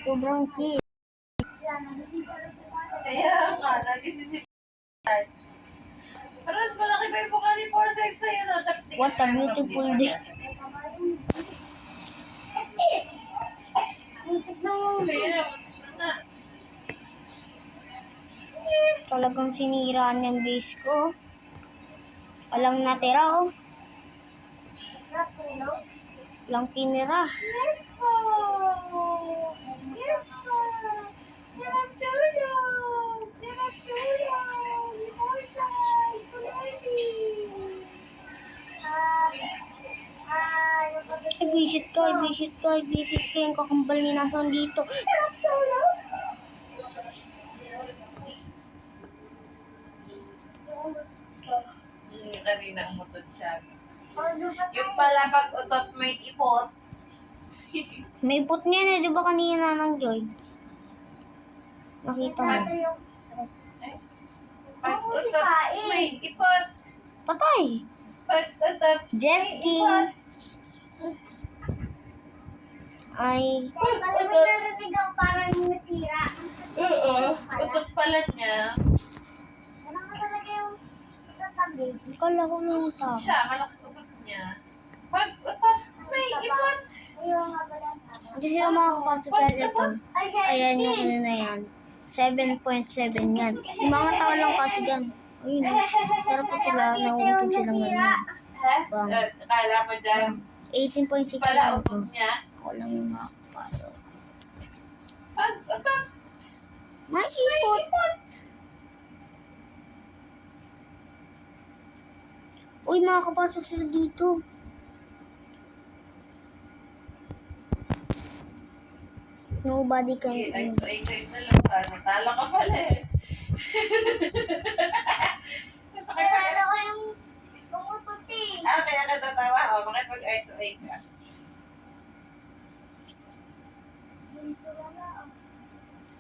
Sobrang cheap. Kaya nga, nagising si Franz, malaki ba yung mukha ni Forsyth sa'yo, no? Dapat tingnan What a mo. beautiful day. Kaya, na. Talagang siniraan yung base ko. Walang natira, oh. Walang tinira. Let's go! Let's go! Sarap tulog! Sarap tulog! Forsyth! Kulay! Visit ka. Yung kakambal ni Nason dito. Sarap tulog! Yung kanina ang mutod siya. Yung pala pag utot may ipot. May put niya na, di ba kanina ng Joy? Nakita mo. Pag utot may ipot. Patay. Pag utot Jeff may King. ipot. Ay, Pag Parang may utot. narinig ako parang natira. Oo. Utot pala niya. Parang ka talaga yung tatabi. akala ko na yung tao. Siya, malakas utot niya. Pag utot may ipot. Ayaw nga pala. Hindi sila makakapasok sa ito. Ayan yung ano na yan. 7.7 yan. Yung mga tao lang kasi yan. Ayun. Pero po sila, nauutog sila ngayon. Ha? Bang. Kala mo dyan. 18.6 Pala lang utot po. niya. Ako lang yung makakapasok. Pag utot May may ipot. ipot. Uy, makakapasok sila dito. Nobody can Ay, in. na lang ba? Natalo ka pala eh. Kaya ko yung Kaya ka tatawa. O, makipag-eye to eye ka.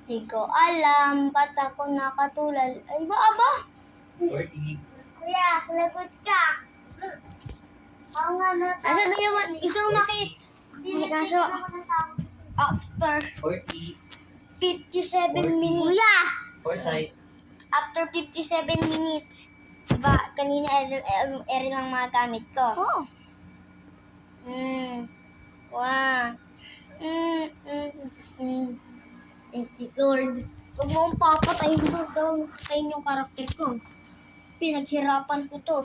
Di ko alam, ba't ako nakatulad? Ay ba, aba? 40. Kuya, lagot ka. Oo nga, Asa na yung isang kaso, after 40. 57 minutes. Kuya! Foresight. After 57 minutes. Diba, kanina eri lang mga gamit ko. Oo. Wow. Thank you, Lord. Huwag mo akong papatayin mo daw. Patayin yung karakter ko. Pinaghirapan ko to.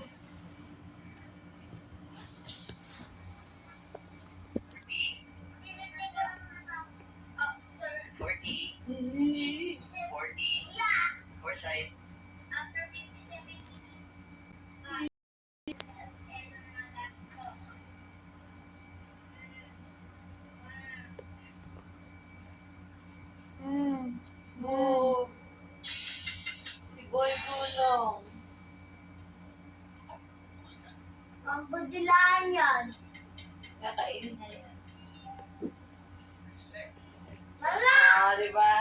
Foresight. Move. Si Boy Gulong. Ang budilaan yan. Kakainin niya yan. Wala! Diba?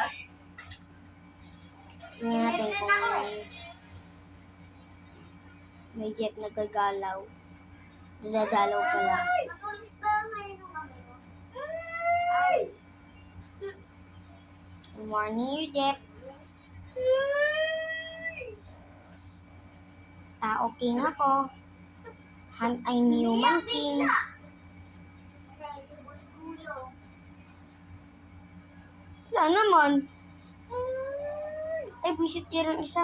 Tingnan natin kung may jeep nagagalaw. Dadalaw pala. Matulis ba ngayon ang kami mo? Ay! Good morning, Jeep. Tao king ako. I'm human king. Kasi si Bulgulo. Wala naman. Ay, visit yun ang isa.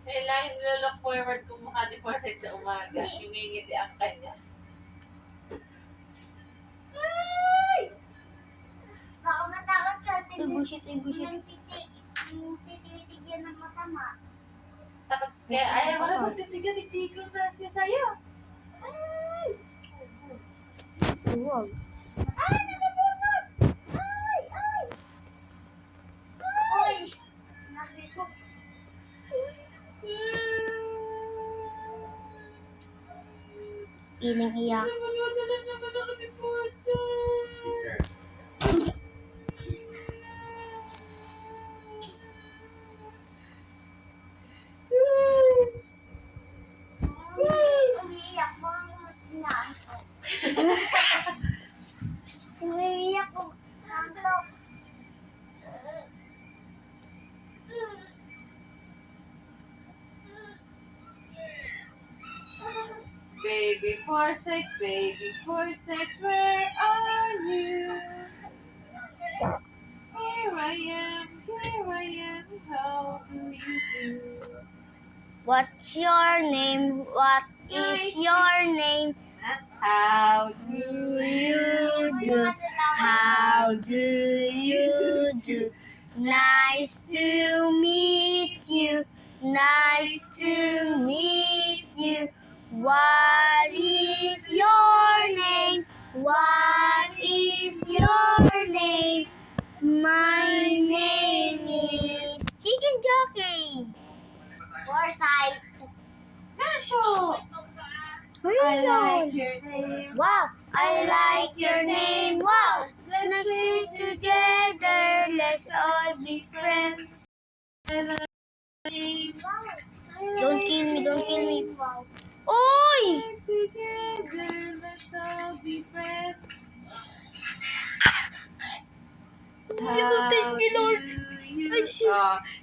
Kailangan nilolook forward kung mukha ni Forsyth sa umaga. Ngingiti ang kanya. Baka matakot ka. Ay, bullshit. Tititig yan ng masama. Takot kaya ayaw mo na magtitigan ni Tigong na siya sa'yo. Huwag. Ay! Nabubunot! Ay! Ay! Uy! Nakito. Piling iyak. Naman naman ako ni Forsyth. Sir. Umiiyak mo ang inaantok. Umiiyak ko. Antok. Baby Forsyth, where are you? Here I am, how do you do? What's your name? What is your name? How do Do you do? How do you do? Nice to meet you. Nice to meet you. What is your name? What is your name? My name is Chicken Jockey. Foresight. Nasho? Ano I yun? like your name. Wow, I like your name. Wow, let's stay together. Let's all be friends. I like your name. Don't kill me, don't kill me. Oy! Together, let's all be friends. Thank you, Lord. Ay, shit.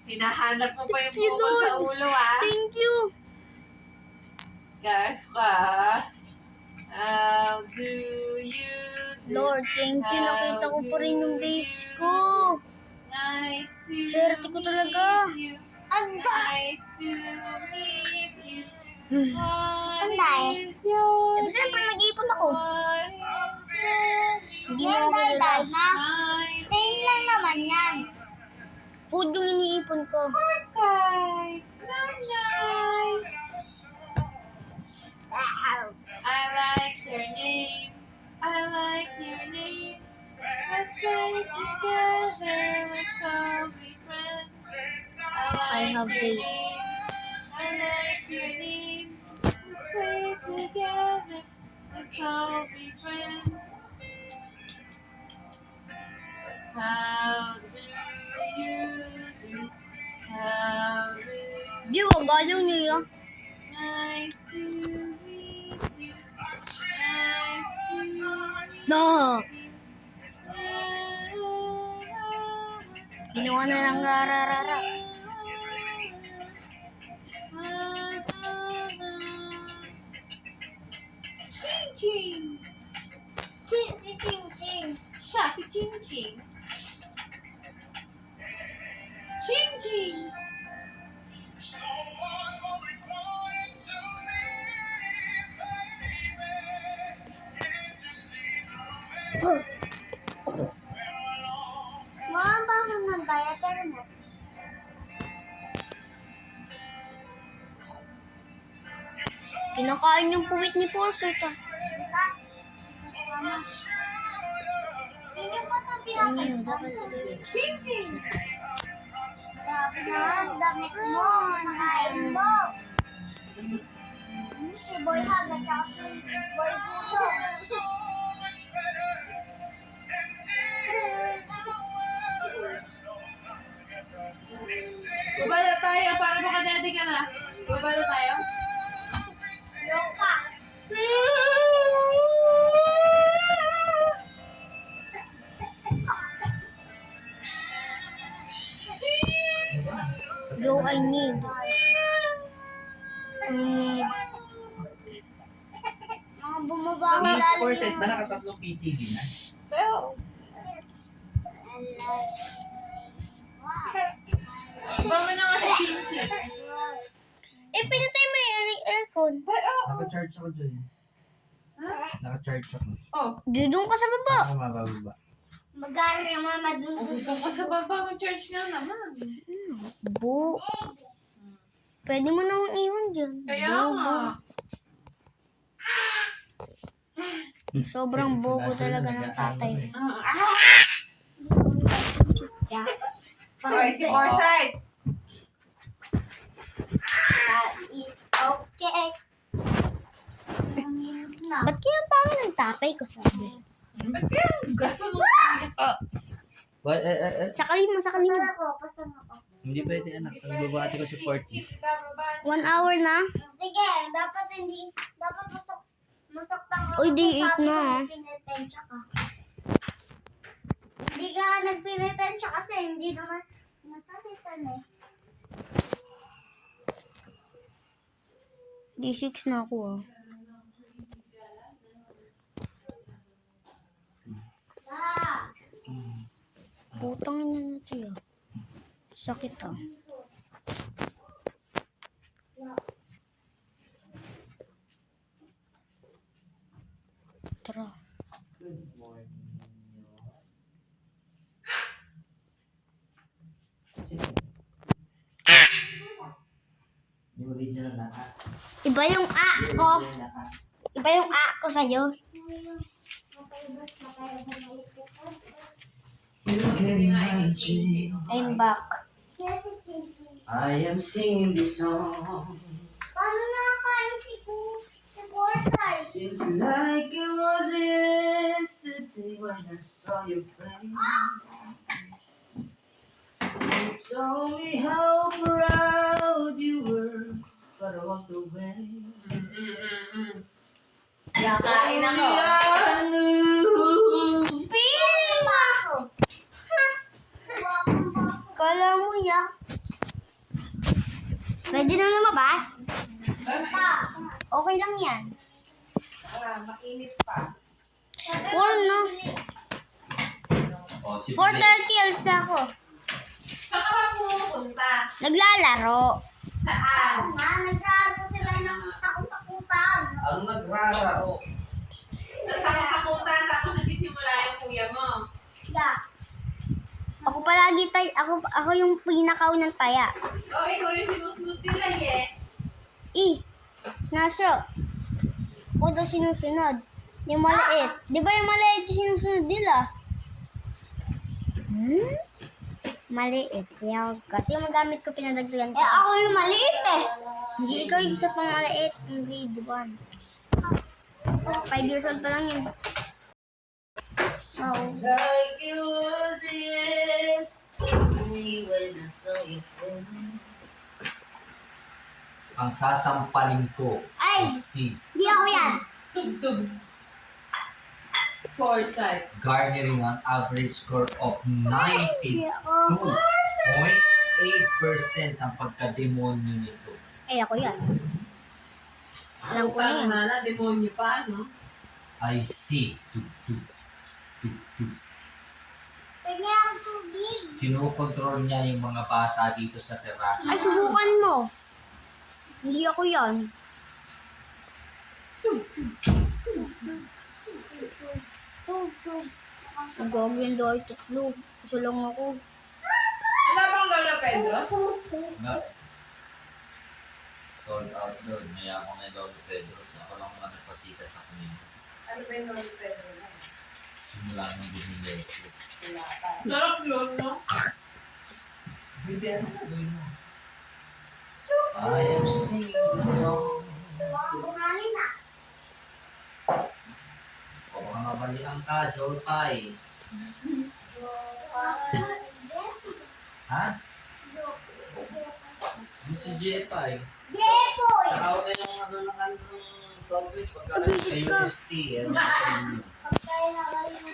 Hinahanap mo pa yung Thank you, bukol sa Lord. ulo, ah. Thank you. How do you do? Lord, thank you. Nakita ko pa rin yung base ko. Nice to Swerte ko talaga. meet you. Anda! Nice to meet you. Anday. What is your Eh, siyempre, nag-iipon ako. What is Hindi mo ako kilala. nice Same lang naman yan. Food yung iniipon ko. Forsyth, night. I like your name. I like your name. Let's stay together. Let's all be friends. I have your days. name. I like your name. How be friends? How do you do? How do you Di, wag ayaw niyo yan. Nice to meet you. Nice to meet No. you. Ginawa na lang rararara. Ching! Si Ching Ching. Siya, si Ching Ching. Ching Ching! Mahaba ako ng diaper mo. Kinakain yung puwit ni Porset ah. Bukas. Hindi mo ito Ano pinapay. yun? Dapat sabihin. Ching Ching! Grabe naman, damit mo. Nakain mo. Si Boy Hag at saka si Boy Buto. Babala tayo para makadede ka na. Babala tayo. Yoka. Yo, I need. Mga bumaba ang May lalim. 4 set ba nakatatlong PCB na? Tayo. Baba na nga si Ching Ching. Eh, pinatay mo yung aircon. Ay, oh. Naka-charge ako dyan. Naka-charge ako. Oh, Doon ka sa baba. Ako mabababa. Mag-aaral naman madudod. dito ka sa baba. Mag-charge nga naman. Bu. Pwede mo namang iwan dyan. Kaya Bobo. nga. Sobrang bobo talaga ng tatay. Okay, si Forsyth. Okay. Na. Ba't kaya ang pangin ng tatay ko sabi? Ba't kaya ang gaso nung Sa kalima, sa kalima. Pasang ako. Hindi pwede anak. Nagbabati ko si 40. 1 hour na. Sige, dapat hindi, dapat masoktan ka. Uy, day kasi 8 sabi na, mo, ah. pinipensya ka. Hindi ka nagpinipensya kasi hindi naman nasalitan eh. D6 na ako ah. Ah, Putang ina natin ah. Sakit ah. Tara. Yung original na A. Iba yung A ko. Original na A. Iba yung A ko sa'yo. I'm back. yes, si Chinchin. I am singing this song. Paano nakakain si Bortay? Seems like it was yesterday when I saw your face. You told me how proud you were, but I walked away. Kain ako. I knew. Piling baso. Kala mo ya. Pwede na lumabas? Okay lang yan. Makinit pa. 4 no? Oh, si 4:30 alas na ako. Saan ka ba pupunta? Naglalaro. Saan? Nagraro sila ng takot-takutan. Ang nagrararo. Nagkakakutan tapos nasisimula yung kuya mo. Yeah. Ako palagi ako yung pinakaunang taya. Oh, ikaw yung sinusunod nila eh. Nasa. Ako daw sinusunod. Yung maliit. Di ba yung maliit yung sinusunod nila? Maliit. Kaya kat. Yung magamit ko pinadagdagan ko. Eh, ako yung maliit eh. Hindi ikaw yung isa pang maliit. Yung grade 1. 5 years old pa lang yun. Oo. Like it was yesterday when I saw you coming. Ang sasampalin ko Ay! si Di ako yan. Tugtog. Foresight. garnering an average score of Di ako. 92.8% ang pagkademonyo nito. Eh, ako yan. Alam ko na Utang yan. na, demonyo pa, no? I see. Pwede ako tubig. Kinokontrol niya yung mga bata dito sa terasa. Ay, subukan mo. Hindi ako yan. Tug. Ang gagawin daw ay tatlo. Isa lang ako. Alam mo, Lola Pedro? Na, sold out doon. Maya ako na Lolo Pedro. Ako lang naman nagpasikat sa kanila. Ano ba yung Lola Pedro na? Simula nung bumili ko. Sarap yun, no? Hindi, ano gagawin mo? I am singing the song. Buhangin na. O baka mabalian ka, Jolpay. Ha? Yung si Jepay. Yepoy! Takaw na yung ano ng software pagkakalit sa UST. Ano sa inyo? Pagkain na kayo.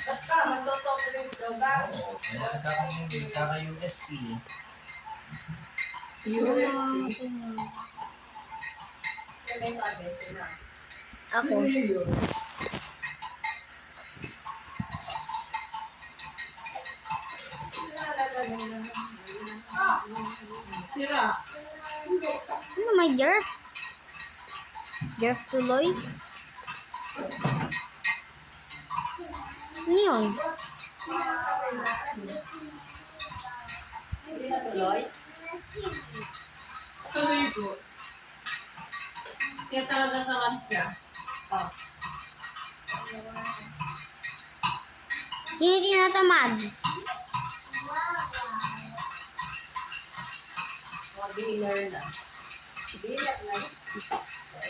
Ba't ka? Magsosobrang daw ba? Oo, kaya nagkaka-UST. USD. Kaya may sabi, sila. Ako. Sira. Ano may Jerf? Jerf tuloy? Ano yun? Hindi na tuloy? Tuloy po. Kaya tamad siya. Oh. Sino tinatamad? Mga beginner na. Beginner na.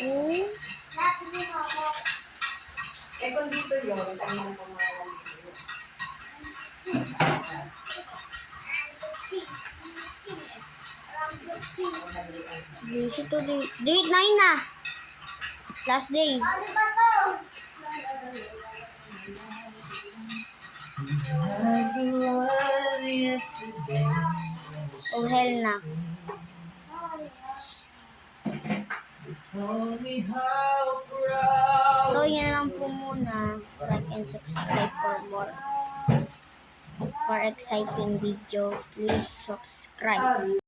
Oh. Eh kung dito yun, kami na pumawalan dito. Busy to date 9 na. Last day. Ano ba to? Oh, hell na. Tell me how proud. So, yun lang po muna. Like and subscribe for more exciting video. Please subscribe.